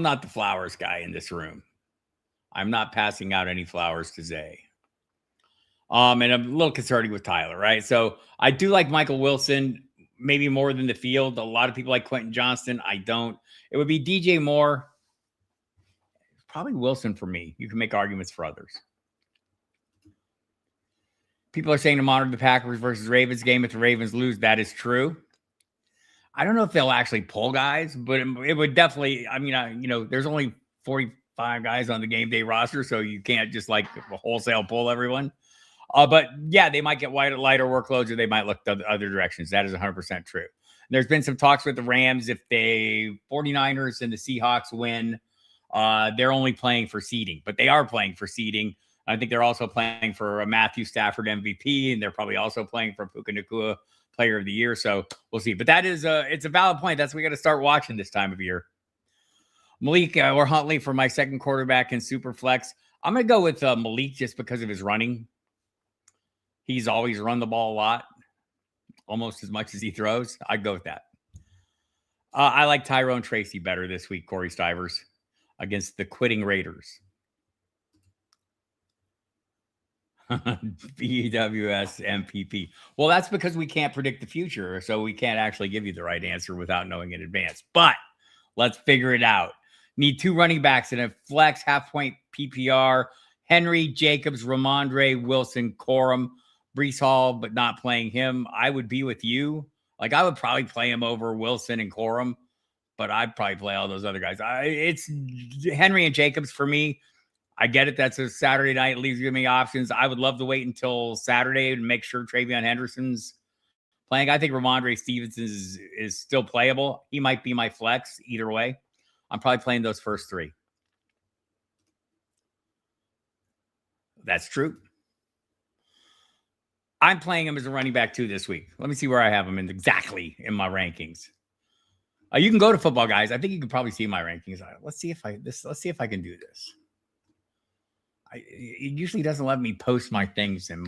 not the Flowers guy in this room. I'm not passing out any flowers to Zay. And I'm a little concerned with Tyler, right? So I do like Michael Wilson, maybe more than the field. A lot of people like Quentin Johnston. I don't. It would be DJ Moore. Probably Wilson for me. You can make arguments for others. People are saying to monitor the Packers versus Ravens game if the Ravens lose. That is true. I don't know if they'll actually pull guys, but it would definitely. I mean, there's only 45 guys on the game day roster, so you can't just like wholesale pull everyone. But yeah, they might get lighter workloads, or they might look the other directions. That is 100% true. There's been some talks with the Rams. If the 49ers and the Seahawks win, they're only playing for seeding, but they are playing for seeding. I think they're also playing for a Matthew Stafford MVP, and they're probably also playing for Puka Nacua Player of the Year. So we'll see. But it's a valid point. That's what we got to start watching this time of year. Malik or Huntley for my second quarterback in Superflex. I'm going to go with Malik just because of his running. He's always run the ball a lot, almost as much as he throws. I'd go with that. I like Tyrone Tracy better this week, Corey Stivers, against the quitting Raiders. BWS MPP. Well, that's because we can't predict the future, so we can't actually give you the right answer without knowing in advance. But let's figure it out. Need 2 running backs in a flex half-point PPR. Henry, Jacobs, Ramondre, Wilson, Corum, Breece Hall, but not playing him. I would be with you. Like, I would probably play him over Wilson and Corum, but I'd probably play all those other guys. It's Henry and Jacobs for me. I get it. That's a Saturday night. It leaves you me options. I would love to wait until Saturday and make sure Travion Henderson's playing. I think Ramondre Stevenson is still playable. He might be my flex either way. I'm probably playing those first 3. That's true. I'm playing him as a running back too this week. Let me see where I have him exactly in my rankings. You can go to Football Guys. I think you can probably see my rankings. Let's see if I can do this. It usually doesn't let me post my things in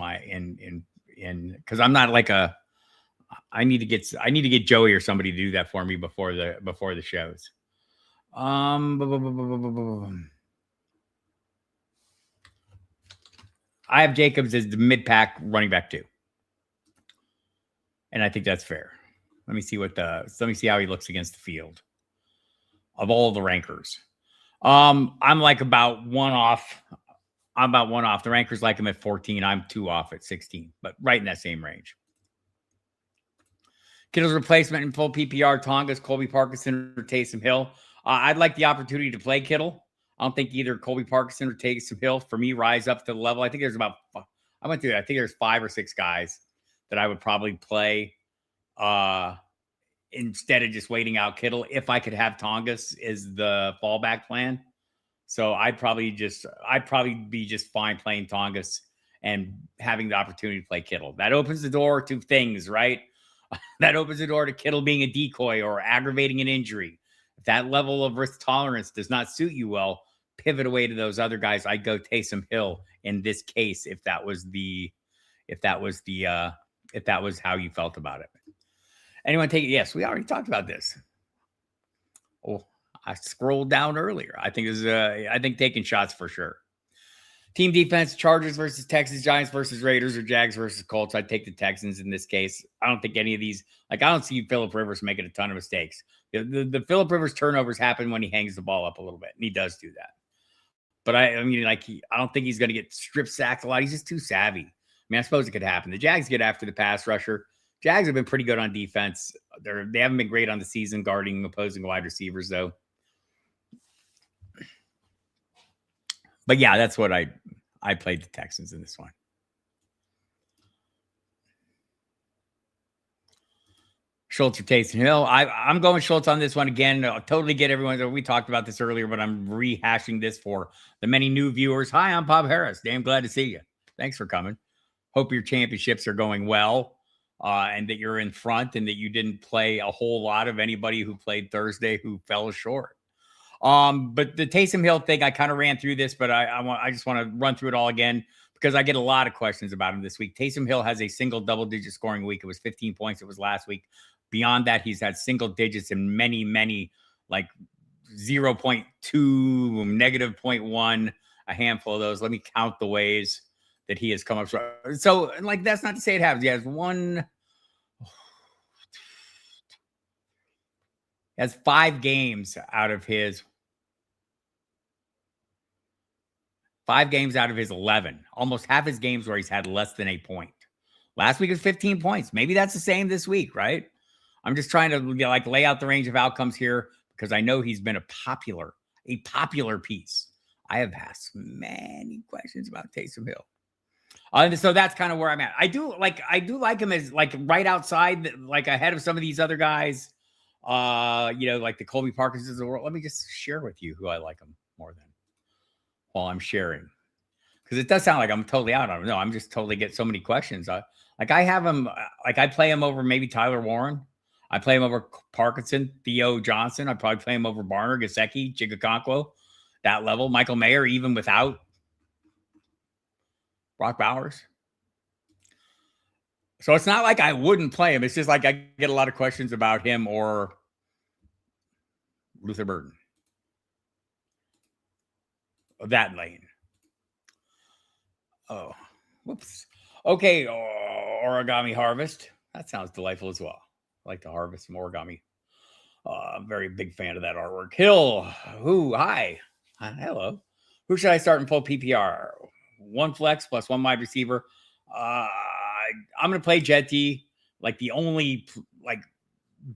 because I'm not like I need to get Joey or somebody to do that for me before the shows. I have Jacobs as the mid-pack running back too. And I think that's fair. Let me see how he looks against the field of all the rankers. I'm like about one off. I'm about one off. The rankers like him at 14. I'm 2 off at 16, but right in that same range. Kittle's replacement in full PPR, Tongas, Colby Parkinson, or Taysom Hill. I'd like the opportunity to play Kittle. I don't think either Colby Parkinson or Taysom Hill, for me, rise up to the level. I think there's I think there's 5 or 6 guys that I would probably play instead of just waiting out Kittle if I could have Tongas as the fallback plan. So I'd probably be just fine playing Tongas and having the opportunity to play Kittle. That opens the door to things, right? That opens the door to Kittle being a decoy or aggravating an injury. If that level of risk tolerance does not suit you well, pivot away to those other guys. I'd go Taysom Hill in this case if that was how you felt about it. Anyone take it? Yes, we already talked about this. Oh, I scrolled down earlier. I think taking shots for sure. Team defense, Chargers versus Texans, Giants versus Raiders, or Jags versus Colts. I'd take the Texans in this case. I don't think any of these, I don't see Phillip Rivers making a ton of mistakes. The Phillip Rivers turnovers happen when he hangs the ball up a little bit, and he does do that. But I don't think he's going to get strip sacked a lot. He's just too savvy. I suppose it could happen. The Jags get after the pass rusher. Jags have been pretty good on defense. They haven't been great on the season guarding opposing wide receivers, though. But yeah, that's what I played the Texans in this one. Schultz or Taysom Hill. I'm going Schultz on this one again. I'll totally get everyone. We talked about this earlier, but I'm rehashing this for the many new viewers. Hi, I'm Bob Harris. Damn glad to see you. Thanks for coming. Hope your championships are going well and that you're in front and that you didn't play a whole lot of anybody who played Thursday who fell short. But the Taysom Hill thing, I kind of ran through this, but I just want to run through it all again because I get a lot of questions about him this week. Taysom Hill has a single double-digit scoring week. It was 15 points. It was last week. Beyond that, he's had single digits in many, many, like 0.2, negative 0.1, a handful of those. Let me count the ways that he has come up short. So, like, that's not to say it happens. He has 5 games out of his 11. Almost half his games where he's had less than a point. Last week was 15 points. Maybe that's the same this week, right? I'm just trying to like lay out the range of outcomes here because I know he's been a popular piece. I have asked many questions about Taysom Hill. So that's kind of where I'm at. I do like him as like right outside, like ahead of some of these other guys. Like the Colby Parkinsons of the world. Let me just share with you who I like him more than while I'm sharing. Because it does sound like I'm totally out on him. No, I'm just totally get so many questions. I have him, like I play him over maybe Tyler Warren. I play him over Parkinson, Theo Johnson. I probably play him over Barner, Gesicki, Chigakonkwo, that level. Michael Mayer, even without Brock Bowers. So it's not like I wouldn't play him. It's just like I get a lot of questions about him or Luther Burden. That lane. Oh, whoops. Okay, Origami Harvest. That sounds delightful as well. I like to harvest some origami. Very big fan of that artwork. Hill, hi. Hello. Who should I start in full PPR? One flex plus one wide receiver. I'm going to play Jetty, like the only like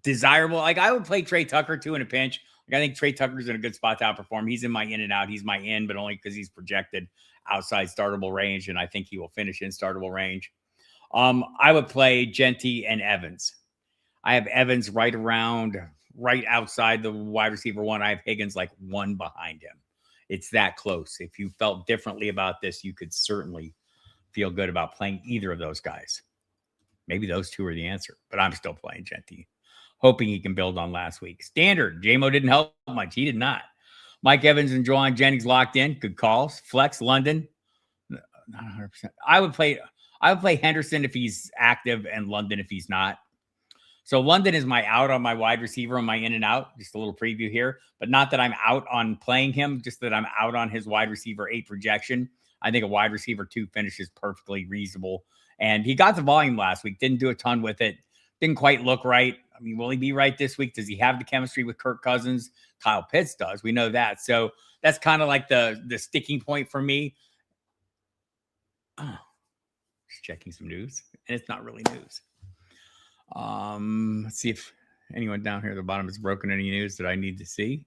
desirable. Like I would play Trey Tucker too in a pinch. Like I think Trey Tucker's in a good spot to outperform. He's in my in and out. He's my in, but only because he's projected outside startable range, and I think he will finish in startable range. I would play Genty and Evans. I have Evans right outside the wide receiver one. I have Higgins like one behind him. It's that close. If you felt differently about this, you could certainly feel good about playing either of those guys. Maybe those two are the answer, but I'm still playing Genty, hoping he can build on last week. Standard, JMO didn't help much. He did not. Mike Evans and Juwan Jennings locked in. Good calls. Flex, London. Not 100%. I would play Henderson if he's active and London if he's not. So London is my out on my wide receiver on my in and out. Just a little preview here, but not that I'm out on playing him, just that I'm out on his wide receiver 8 projection. I think a wide receiver 2 finish is perfectly reasonable. And he got the volume last week. Didn't do a ton with it. Didn't quite look right. I mean, will he be right this week? Does he have the chemistry with Kirk Cousins? Kyle Pitts does. We know that. So that's kind of like the sticking point for me. Oh, just checking some news. And it's not really news. Let's see if anyone down here at the bottom has broken any news that I need to see.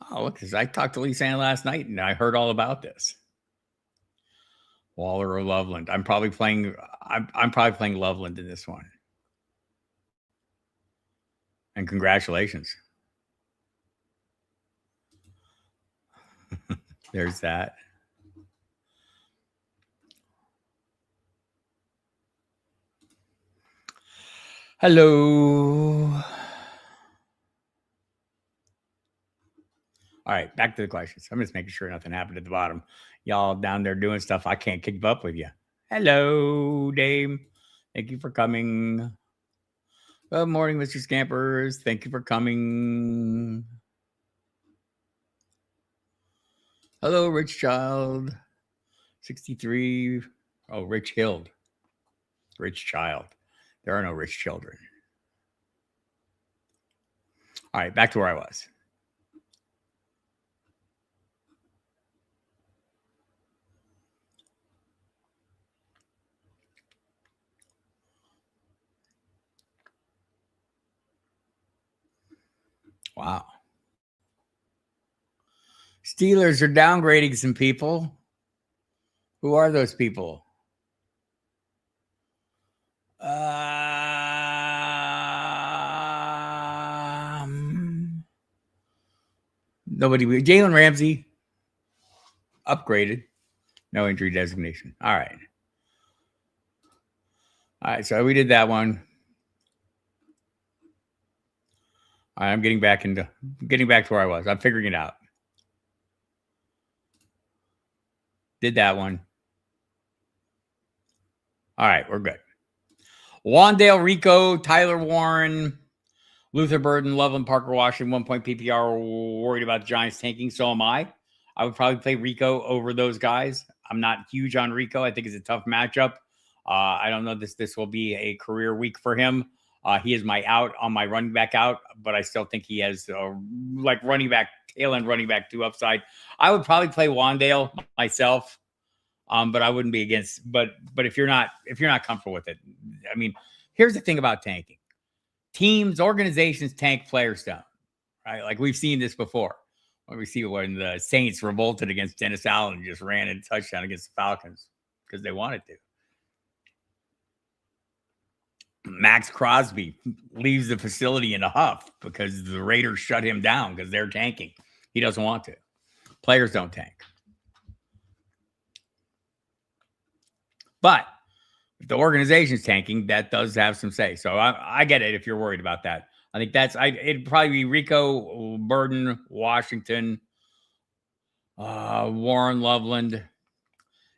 Oh, look, I talked to Lisa Ann last night and I heard all about this. Waller or Loveland. I'm probably playing Loveland in this one. And congratulations. There's that. Hello. All right, back to the questions. I'm just making sure nothing happened at the bottom. Y'all down there doing stuff. I can't keep up with you. Hello, Dame. Thank you for coming. Good morning, Mr. Scampers. Thank you for coming. Hello, Rich Child. 63. Oh, Rich Hild. Rich Child. There are no rich children. All right, back to where I was. Wow. Steelers are downgrading some people. Who are those people? Nobody. Jalen Ramsey upgraded. No injury designation. All right. All right. So we did that one. All right, I'm getting back to where I was. I'm figuring it out. Did that one. All right, we're good. Wandale, Rico, Tyler Warren, Luther Burden, Loveland, Parker, Washington, 1 point PPR. Worried about the Giants tanking. So am I. I would probably play Rico over those guys. I'm not huge on Rico. I think it's a tough matchup. I don't know this will be a career week for him. He is my out on my running back out, but I still think he has like running back, tail end running back 2 upside. I would probably play Wandale myself, but I wouldn't be against. But if you're not comfortable with it, I mean, here's the thing about tanking: teams, organizations tank, players don't. Right? Like we've seen this before. When we see when the Saints revolted against Dennis Allen and just ran a touchdown against the Falcons because they wanted to. Max Crosby leaves the facility in a huff because the Raiders shut him down because they're tanking. He doesn't want to. Players don't tank. But if the organization's tanking, that does have some say. So I get it if you're worried about that. I think it'd probably be Rico, Burden, Washington, Warren Loveland.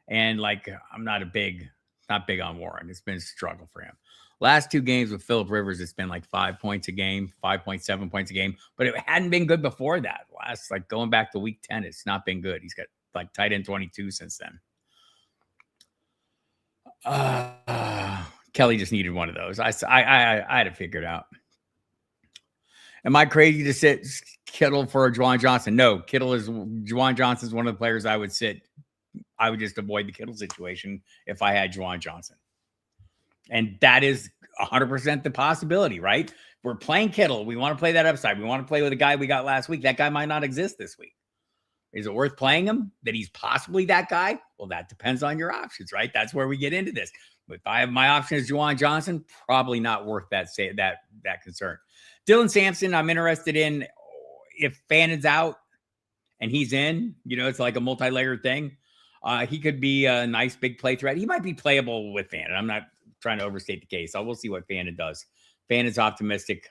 And like, I'm not big on Warren. It's been a struggle for him. Last 2 games with Phillip Rivers, it's been like 5 points a game, 5.7 points a game, but it hadn't been good before that. Last, like going back to week 10, it's not been good. He's got like tight end 22 since then. Kelly just needed one of those. I had to figure it out. Am I crazy to sit Kittle for Juwan Johnson? No, Juwan Johnson is one of the players I would sit. I would just avoid the Kittle situation if I had Juwan Johnson. And that is 100% the possibility, right? We're playing Kittle. We want to play that upside. We want to play with a guy we got last week. That guy might not exist this week. Is it worth playing him that he's possibly that guy? Well, that depends on your options, right? That's where we get into this. If I have my option as Juwan Johnson, probably not worth that concern. Dylan Sampson, I'm interested in if Fannon's out and he's in, it's like a multi-layered thing. He could be a nice big play threat. He might be playable with Fannon. I'm not trying to overstate the case. We'll see what Fannon does. Fannon's optimistic.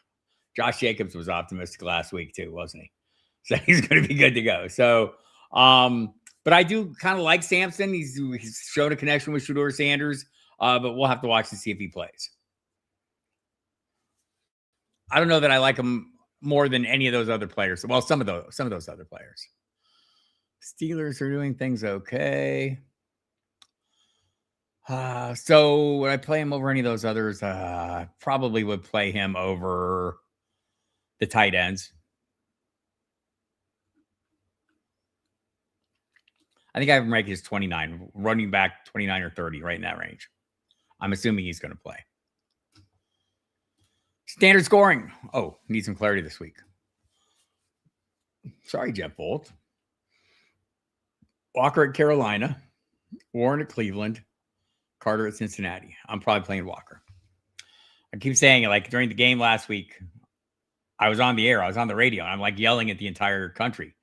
Josh Jacobs was optimistic last week too, wasn't he? So he's going to be good to go. So, but I do kind of like Sampson. He's showed a connection with Shedeur Sanders, but we'll have to watch to see if he plays. I don't know that I like him more than any of those other players. Well, some of those other players. Steelers are doing things okay. So would I play him over any of those others? Probably would play him over the tight ends. I think I have him ranked as 29, running back 29 or 30, right in that range. I'm assuming he's going to play. Standard scoring. Oh, need some clarity this week. Sorry, Jeff Bolt. Walker at Carolina, Warren at Cleveland, Carter at Cincinnati. I'm probably playing Walker. I keep saying it, like during the game last week, I was on the air. I was on the radio. And I'm like yelling at the entire country.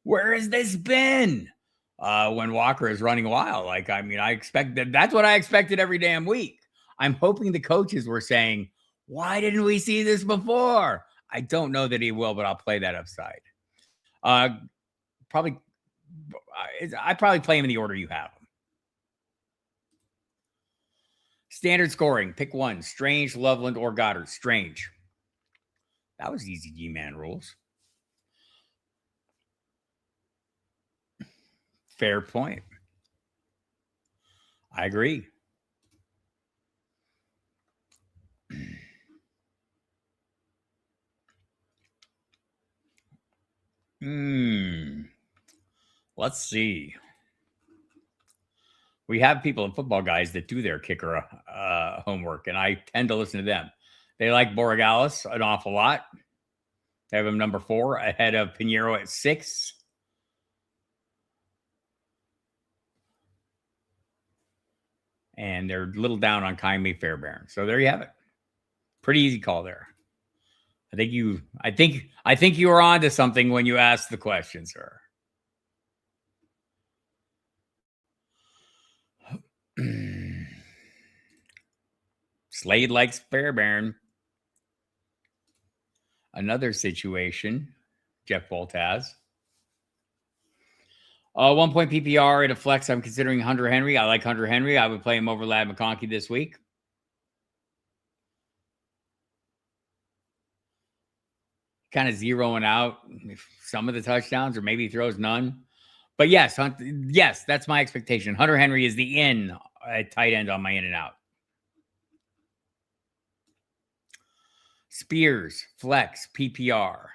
Where has this been? When Walker is running wild. Like, I mean, that's what I expected every damn week. I'm hoping the coaches were saying, why didn't we see this before? I don't know that he will, but I'll play that upside. I probably play him in the order you have him. Standard scoring. Pick one. Strange, Loveland, or Goddard. Strange. That was easy G-Man rules. Fair point. I agree. Let's see. We have people in Football Guys that do their kicker homework, and I tend to listen to them. They like Borregales an awful lot. They have him number 4 ahead of Pinheiro at 6. And they're a little down on Kaimi Fairbairn. So there you have it. Pretty easy call there. I think you were on to something when you asked the question, sir. Slade likes Fairbairn. Another situation Jeff Bolt has. 1 point PPR at a flex. I'm considering Hunter Henry. I like Hunter Henry. I would play him over Ladd McConkey this week. Kind of zeroing out some of the touchdowns, or maybe he throws none. But yes, that's my expectation. Hunter Henry is the in at tight end on my in and out. Spears, flex, PPR.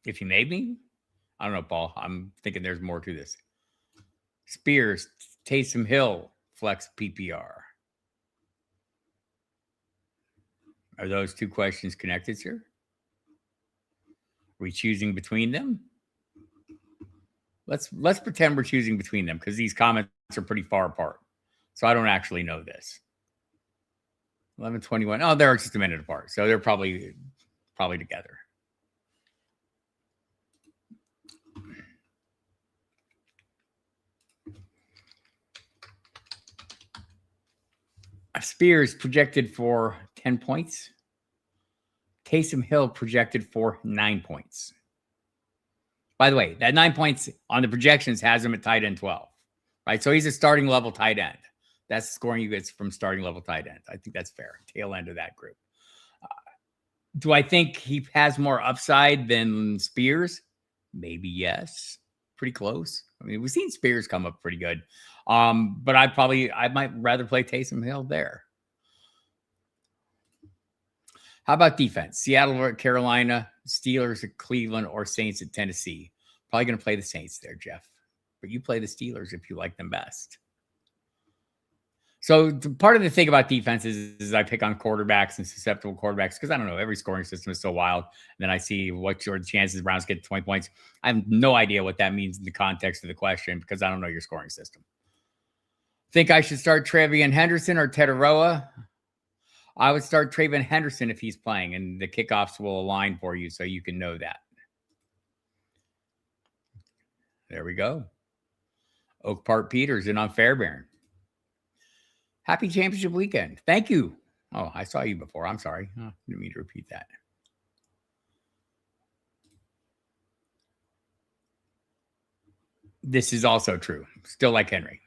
If you made me, I don't know, Paul. I'm thinking there's more to this. Spears, Taysom Hill, flex, PPR. Are those two questions connected, sir? Are we choosing between them? Let's pretend we're choosing between them because these comments are pretty far apart. So I don't actually know this. 11:21. Oh, they're just a minute apart. So they're probably together. Spears projected for 10 points. Taysom Hill projected for 9 points. By the way, that 9 points on the projections has him at tight end 12, right? So he's a starting level tight end. That's the scoring you get from starting level tight end. I think that's fair. Tail end of that group. Do I think he has more upside than Spears? Maybe yes. Pretty close. I mean, we've seen Spears come up pretty good. But I might rather play Taysom Hill there. How about defense? Seattle at Carolina, Steelers at Cleveland, or Saints at Tennessee? Probably going to play the Saints there, Jeff. But you play the Steelers if you like them best. So part of the thing about defense is I pick on quarterbacks and susceptible quarterbacks because I don't know. Every scoring system is so wild. And then I see what are the chances the Browns get 20 points. I have no idea what that means in the context of the question because I don't know your scoring system. Think I should start TreVeyon Henderson or Teteroa? I would start TreVeyon Henderson if he's playing, and the kickoffs will align for you so you can know that. There we go. Oak Park Peters in on Fairbairn. Happy championship weekend. Thank you. Oh, I saw you before. I'm sorry. Oh, didn't mean to repeat that. This is also true. Still like Henry.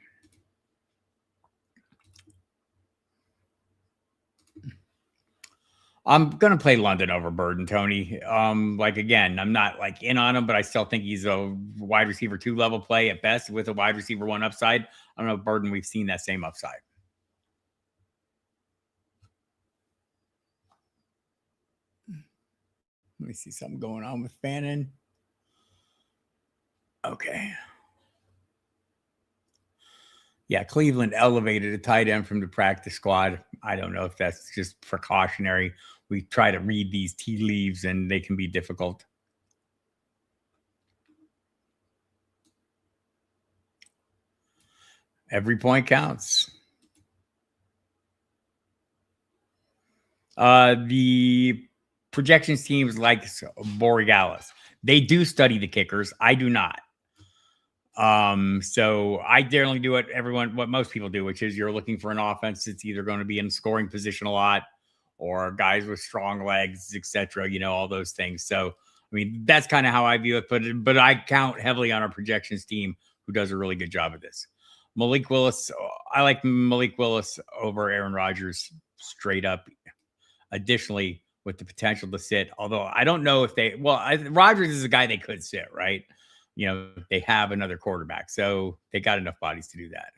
I'm going to play London over Burden, Tony. Again, I'm not in on him, but I still think he's a wide receiver 2 level play at best with a wide receiver 1 upside. I don't know if Burden, we've seen that same upside. Let me see something going on with Fannin. Okay. Yeah, Cleveland elevated a tight end from the practice squad. I don't know if that's just precautionary. We try to read these tea leaves, and they can be difficult. Every point counts. The projections teams like Borealis, they do study the kickers. I do not. So I generally do what most people do, which is you're looking for an offense that's either going to be in scoring position a lot or guys with strong legs, etc. All those things. So, I mean, that's kind of how I view it, but I count heavily on our projections team who does a really good job of this. Malik Willis. I like Malik Willis over Aaron Rodgers straight up. Additionally, with the potential to sit, although I don't know if Rodgers is a guy they could sit, right? They have another quarterback, so they got enough bodies to do that.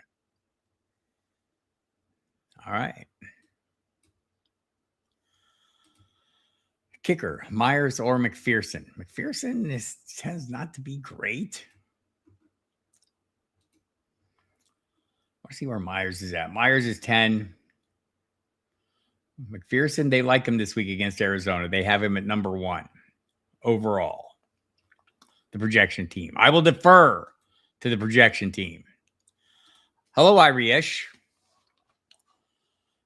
All right. Kicker, Myers or McPherson? McPherson tends not to be great. Let's see where Myers is at. Myers is 10. McPherson, they like him this week against Arizona. They have him at number 1 overall. The projection team. I will defer to the projection team. Hello, Irish.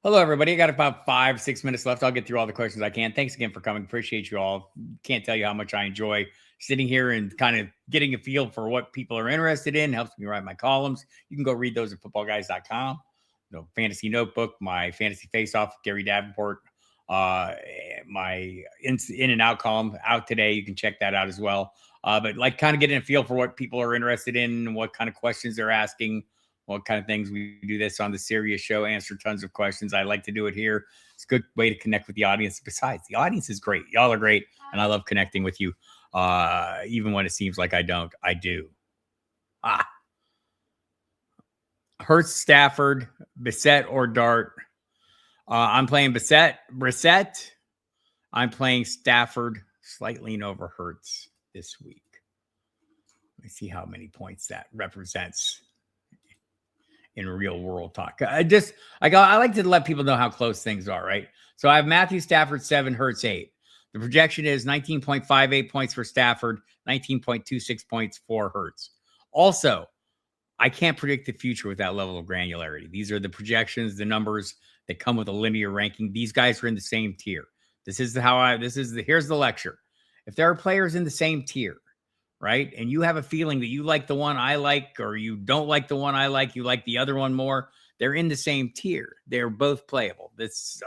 Hello, everybody. I got about 5-6 minutes left. I'll get through all the questions I can. Thanks again for coming. Appreciate you all. Can't tell you how much I enjoy sitting here and kind of getting a feel for what people are interested in. Helps me write my columns. You can go read those at footballguys.com. Fantasy Notebook, my Fantasy Face-Off, Gary Davenport, my in and out column out today. You can check that out as well. But kind of getting a feel for what people are interested in, what kind of questions they're asking, what kind of things. We do this on the Serious Show, answer tons of questions. I like to do it here. It's a good way to connect with the audience. Besides, the audience is great. Y'all are great, and I love connecting with you. Even when it seems like I don't, I do. Hurts, Stafford, Bissett, or Dart. I'm playing Brissett. I'm playing Stafford. Slight lean over Hurts this week. Let me see how many points that represents in real world talk. I like to let people know how close things are, right? So I have Matthew Stafford 7, Hurts 8. The projection is 19.58 points for Stafford, 19.26 points for Hurts. Also, I can't predict the future with that level of granularity. These are the projections, the numbers that come with a linear ranking. These guys are in the same tier. Here's the lecture. If there are players in the same tier, right, and you have a feeling that you like the one I like, or you don't like the one I like, you like the other one more, they're in the same tier. They're both playable. That's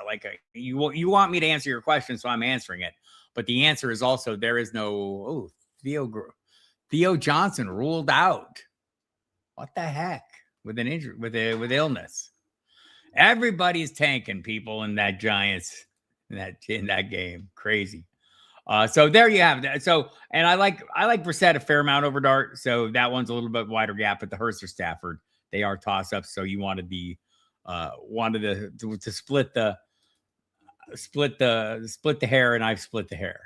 you want me to answer your question, so I'm answering it. But the answer is also there is no Theo Johnson ruled out. What the heck with an injury, with illness? Everybody's tanking people in that Giants in that game. Crazy. So there you have that. So, and I like Brissett a fair amount over Dart. So that one's a little bit wider gap, but the Hurts or Stafford, they are toss ups. So you wanted to split the hair, and I've split the hair.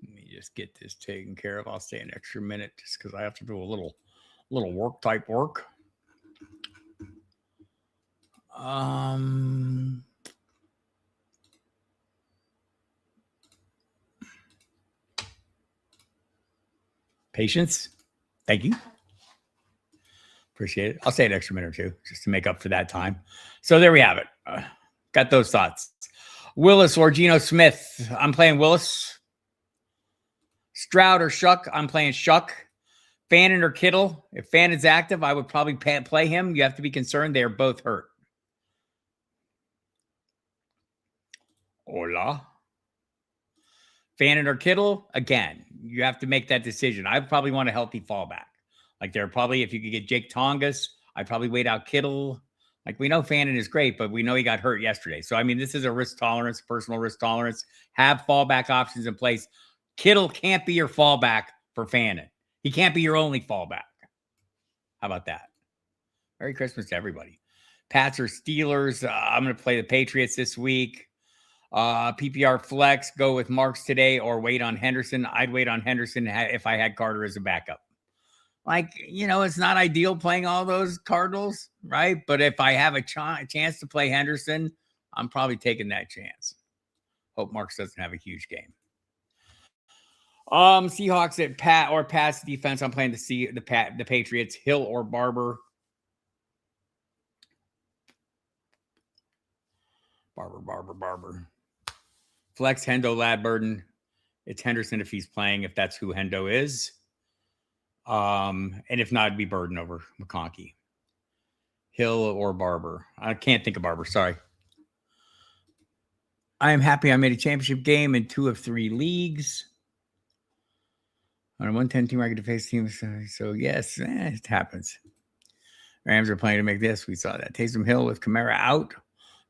Let me just get this taken care of. I'll stay an extra minute just because I have to do a little work. Patience. Thank you. Appreciate it. I'll stay an extra minute or two just to make up for that time. So there we have it. Got those thoughts. Willis or Geno Smith. I'm playing Willis. Stroud or Shuck. I'm playing Shuck. Fannin or Kittle. If Fannin's active, I would probably play him. You have to be concerned. They are both hurt. Hola. Fannin or Kittle. Again, you have to make that decision. I probably want a healthy fallback. Like they're probably, if you could get Jake Tongas, I'd probably wait out Kittle. Like we know Fannin is great, but we know he got hurt yesterday. So, I mean, this is a risk tolerance, personal risk tolerance. Have fallback options in place. Kittle can't be your fallback for Fannin. He can't be your only fallback. How about that? Merry Christmas to everybody. Pats or Steelers. I'm going to play the Patriots this week. PPR flex, go with Marks today or wait on Henderson. I'd wait on Henderson if I had Carter as a backup. Like, it's not ideal playing all those Cardinals, right? But if I have a chance to play Henderson, I'm probably taking that chance. Hope Marks doesn't have a huge game. Seahawks at Pats defense. I'm playing the Patriots. Hill or Barber. Barber. Flex Hendo Ladburden. It's Henderson if he's playing, if that's who Hendo is. And if not, it'd be Burden over McConkey. Hill or Barber. I can't think of Barber. Sorry. I am happy I made a championship game in 2 of 3 leagues. On a 110 team, I get to face teams. So yes, it happens. Rams are playing to make this. We saw that. Taysom Hill with Kamara out.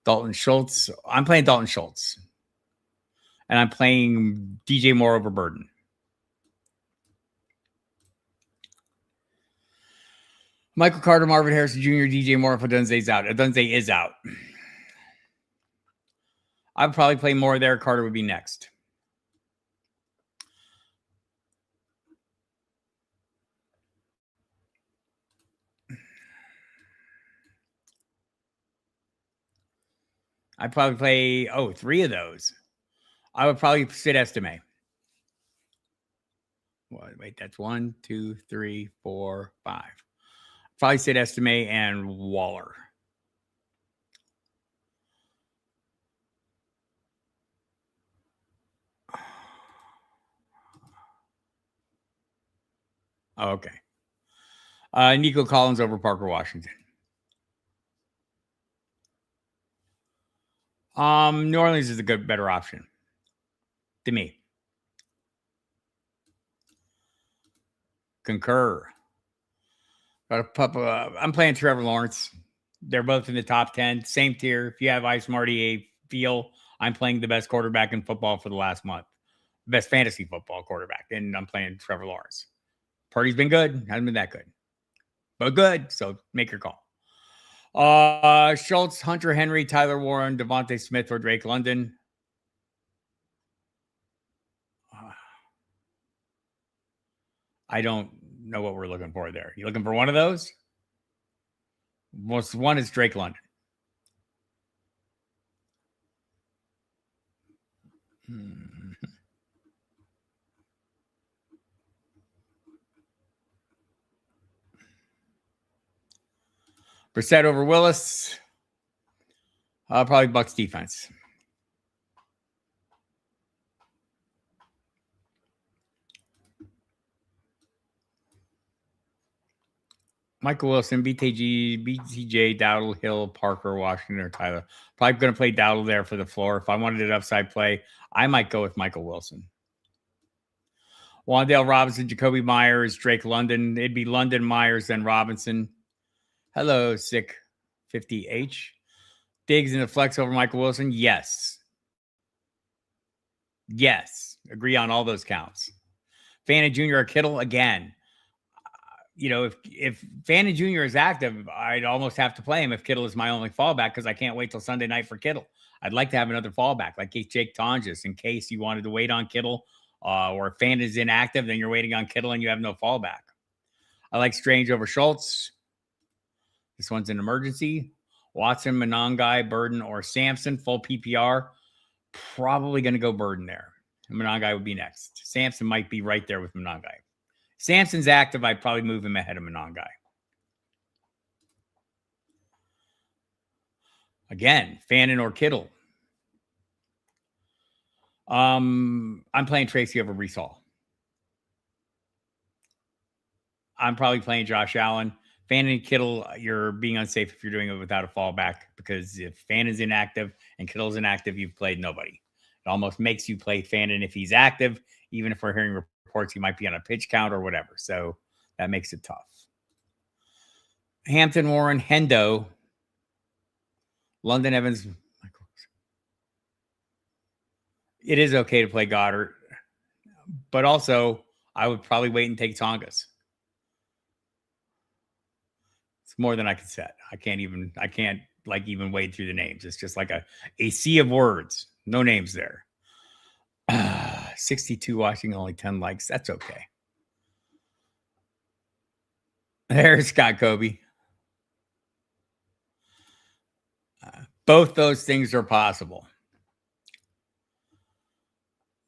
Dalton Schultz. I'm playing Dalton Schultz. And I'm playing DJ Moore over Burden. Michael Carter, Marvin Harrison Jr., DJ Moore if Odunze's out. Odunze is out. I'd probably play Moore there. Carter would be next. I'd probably play, 3 of those. I would probably sit Estime. Wait, that's 1, 2, 3, 4, 5. Probably sit Estime and Waller. Oh, okay. Nico Collins over Parker Washington. New Orleans is a better option to me. Concur. I'm playing Trevor Lawrence. They're both in the top 10, same tier. If you have Ice Marty a feel, I'm playing the best quarterback in football for the last month, best fantasy football quarterback, and I'm playing Trevor Lawrence. Purdy's been good, hasn't been that good. but good. So make your call. Schultz, Hunter Henry, Tyler Warren, Devontae Smith, or Drake London. I don't know what we're looking for there. You looking for one of those? Most one is Drake London. Brissett over Willis. Probably Bucks defense. Michael Wilson, BTJ, Dowdle, Hill, Parker, Washington, or Tyler. Probably going to play Dowdle there for the floor. If I wanted an upside play, I might go with Michael Wilson. Wan'Dale Robinson, Jacoby Myers, Drake London. It'd be London, Myers, then Robinson. Hello, sick 50H. Diggs in the flex over Michael Wilson. Yes. Agree on all those counts. Fannin Jr. or Kittle again. If Fannin Jr. is active, I'd almost have to play him if Kittle is my only fallback because I can't wait till Sunday night for Kittle. I'd like to have another fallback like Jake Tonjes in case you wanted to wait on Kittle or if Fannin is inactive, then you're waiting on Kittle and you have no fallback. I like Strange over Schultz. This one's an emergency. Watson, Monangai, Burden, or Sampson, full PPR. Probably going to go Burden there. Monangai would be next. Sampson might be right there with Monangai. Sampson's active. I'd probably move him ahead of Monangai. Again, Fannin or Kittle. I'm playing Tracy over Breece Hall. I'm probably playing Josh Allen. Fannin and Kittle, you're being unsafe if you're doing it without a fallback because if Fannin's inactive and Kittle's inactive, you've played nobody. It almost makes you play Fannin if he's active, even if we're hearing reports he might be on a pitch count or whatever. So that makes it tough. Hampton, Warren, Hendo, London, Evans. It is okay to play Goddard, but also I would probably wait and take Tongas. It's more than I can set. I can't even wade through the names. It's just like a sea of words. No names there. 62 watching, only 10 likes. That's okay. There's Scott Kobe. Both those things are possible.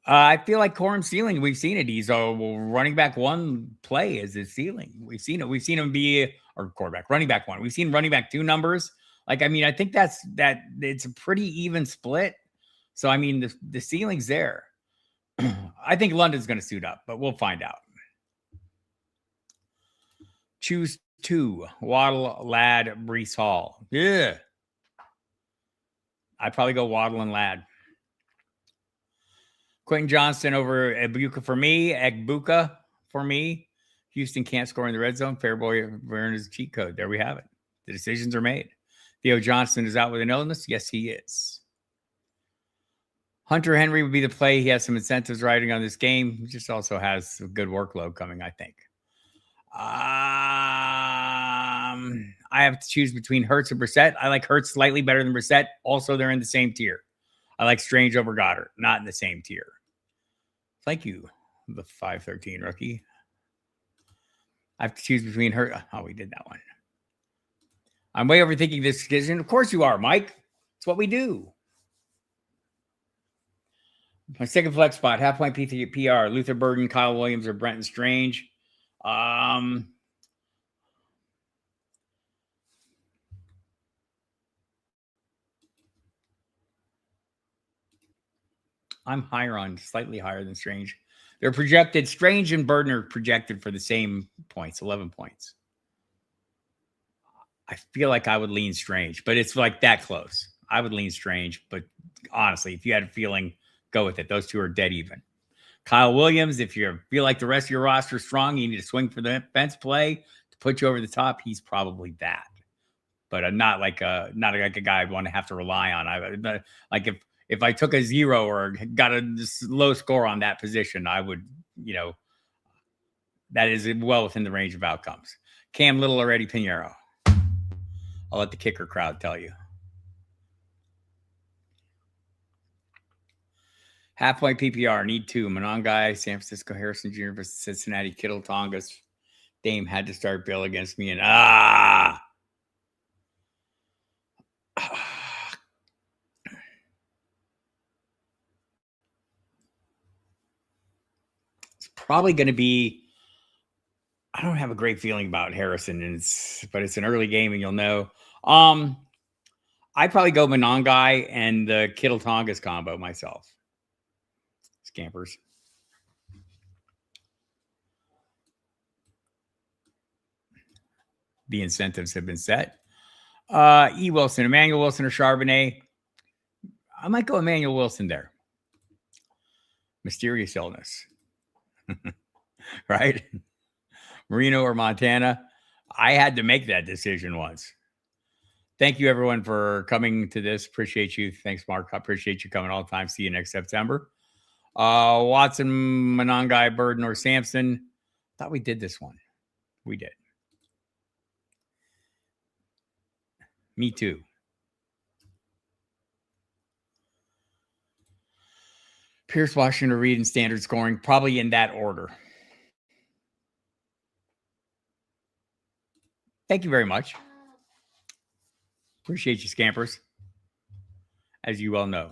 I feel like Corum's ceiling, we've seen it. He's a running back one play as his ceiling. We've seen it. We've seen him be or quarterback, running back one. We've seen running back two numbers. I think that it's a pretty even split. So, the ceiling's there. I think London's going to suit up, but we'll find out. Choose two. Waddle, Ladd, Breece Hall. Yeah. I'd probably go Waddle and Ladd. Quentin Johnston over Egbuka for me. Egbuka for me. Houston can't score in the red zone. Fairboy Verner's cheat code. There we have it. The decisions are made. Theo Johnson is out with an illness. Yes, he is. Hunter Henry would be the play. He has some incentives riding on this game. He just also has a good workload coming, I think. I have to choose between Hurts and Brissett. I like Hurts slightly better than Brissett. Also, they're in the same tier. I like Strange over Goddard, not in the same tier. Thank you, the 513 rookie. I have to choose between her. Oh, we did that one. I'm way overthinking this decision. Of course you are, Mike. It's what we do. My second flex spot, half point PPR, Luther Burden, Kyle Williams, or Brenton Strange. I'm slightly higher than Strange. They're projected, Strange and Burden are projected for the same points, 11 points. I feel like I would lean Strange, but it's like that close. I would lean Strange, but honestly, if you had a feeling, go with it. Those two are dead even. Kyle Williams, if you feel like the rest of your roster is strong, you need to swing for the fence play to put you over the top. He's probably that, but not like a guy I'd want to have to rely on. If I took a 0 or got a low score on that position, I would, that is well within the range of outcomes. Cam Little or Eddie Pinheiro? I'll let the kicker crowd tell you. Half-point PPR, need 2. Monongai, San Francisco, Harrison Jr. versus Cincinnati, Kittle, Tongas. Dame had to start Bill against me, and it's probably going to be. I don't have a great feeling about Harrison, but it's an early game, and you'll know. I'd probably go Monongai and the Kittle Tongas combo myself. Scampers. The incentives have been set. E. Wilson, Emmanuel Wilson, or Charbonnet. I might go Emmanuel Wilson there. Mysterious illness. Right? Marino or Montana. I had to make that decision once. Thank you, everyone, for coming to this. Appreciate you. Thanks, Mark. I appreciate you coming all the time. See you next September. Watson, Monongai, Burden, or Sampson. Thought we did this one. We did. Me too. Pierce, Washington, Reed, and standard scoring, probably in that order. Thank you very much. Appreciate you, Scampers. As you well know.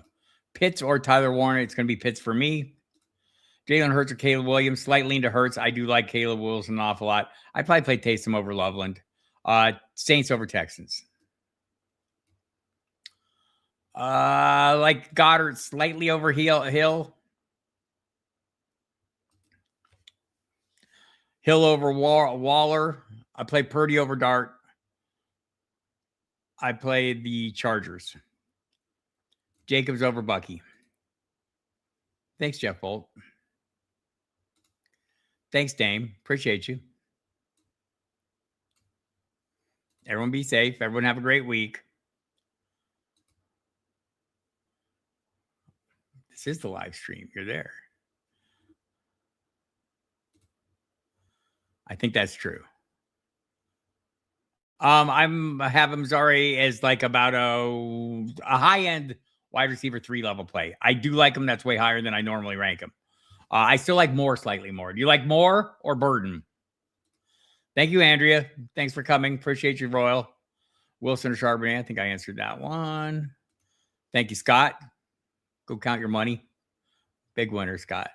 Pitts or Tyler Warren, it's going to be Pitts for me. Jalen Hurts or Caleb Williams, slightly into Hurts. I do like Caleb Wilson an awful lot. I'd probably play Taysom over Loveland. Saints over Texans. Like Goddard, slightly over Hill. Hill over Waller. I play Purdy over Dart. I play the Chargers. Jacobs over Bucky. Thanks, Jeff Bolt. Thanks, Dame. Appreciate you. Everyone be safe. Everyone have a great week. This is the live stream. You're there. I think that's true. I'm have him Zari as like about a high-end wide receiver 3 level play. I do like him. That's way higher than I normally rank him. I still like Moore slightly more. Do you like Moore or Burden? Thank you, Andrea. Thanks for coming. Appreciate you, Royal. Wilson or Charbonnet. I think I answered that one. Thank you, Scott. Go count your money. Big winner, Scott.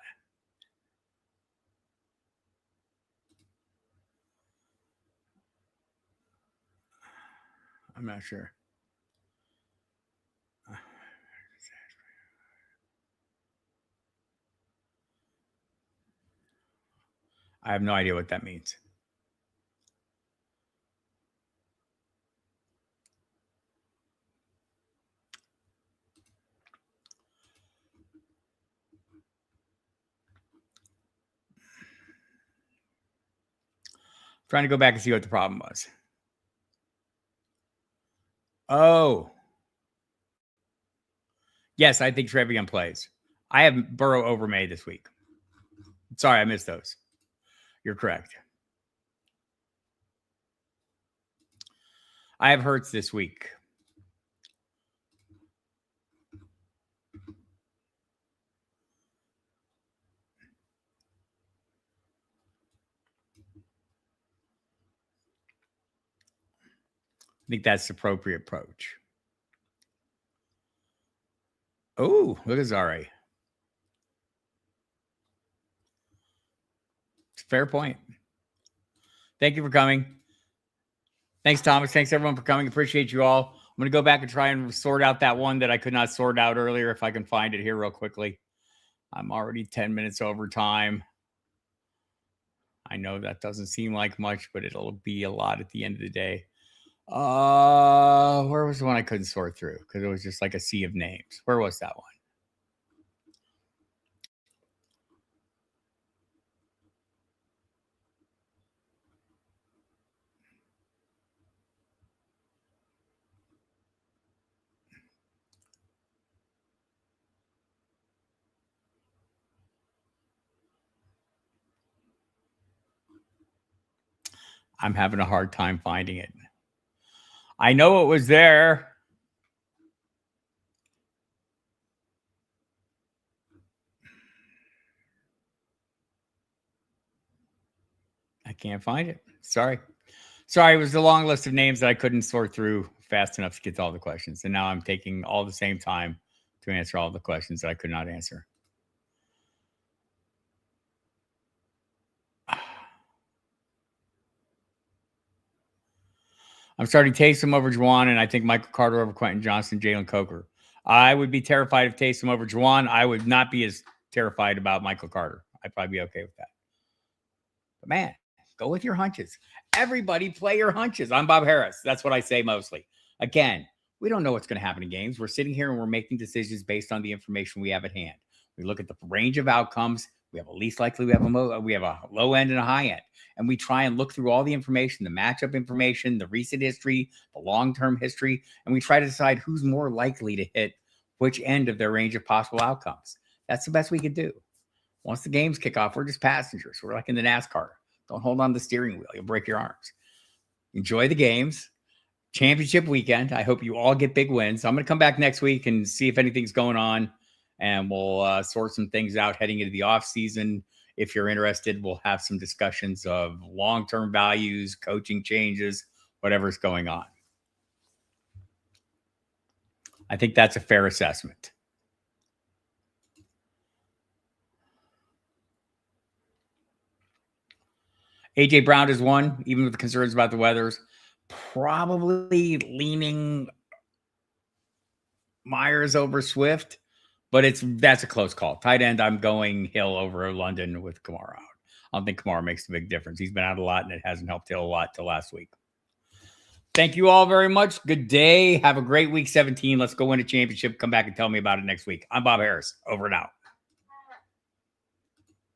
I'm not sure. I have no idea what that means. Trying to go back and see what the problem was. Oh. Yes, I think Trevion plays. I have Burrow over May this week. Sorry, I missed those. You're correct. I have Hurts this week. I think that's the appropriate approach. Oh, look at Zari. It's a fair point. Thank you for coming. Thanks, Thomas. Thanks, everyone, for coming. Appreciate you all. I'm going to go back and try and sort out that one that I could not sort out earlier if I can find it here real quickly. I'm already 10 minutes over time. I know that doesn't seem like much, but it'll be a lot at the end of the day. Where was the one I couldn't sort through? Because it was just like a sea of names. Where was that one? I'm having a hard time finding it. I know it was there. I can't find it. Sorry. Sorry, it was a long list of names that I couldn't sort through fast enough to get to all the questions. And now I'm taking all the same time to answer all the questions that I could not answer. I'm starting Taysom over Juwan, and I think Michael Carter over Quentin Johnson, Jalen Coker. I would be terrified of Taysom over Juwan. I would not be as terrified about Michael Carter. I'd probably be okay with that. But man, go with your hunches. Everybody play your hunches. I'm Bob Harris. That's what I say mostly. Again, we don't know what's going to happen in games. We're sitting here and we're making decisions based on the information we have at hand. We look at the range of outcomes. We have a least likely, we have a low end and a high end. And we try and look through all the information, the matchup information, the recent history, the long-term history, and we try to decide who's more likely to hit which end of their range of possible outcomes. That's the best we can do. Once the games kick off, we're just passengers. We're like in the NASCAR. Don't hold on to the steering wheel. You'll break your arms. Enjoy the games. Championship weekend. I hope you all get big wins. I'm going to come back next week and see if anything's going on, and we'll sort some things out heading into the off season. If you're interested, we'll have some discussions of long-term values, coaching changes, whatever's going on. I think that's a fair assessment. AJ Brown has won, even with the concerns about the weathers. Probably leaning Myers over Swift, but that's a close call. Tight end, I'm going Hill over London with Kamara out. I don't think Kamara makes a big difference. He's been out a lot, and it hasn't helped Hill a lot till last week. Thank you all very much. Good day. Have a great week 17. Let's go win a championship. Come back and tell me about it next week. I'm Bob Harris. Over and out.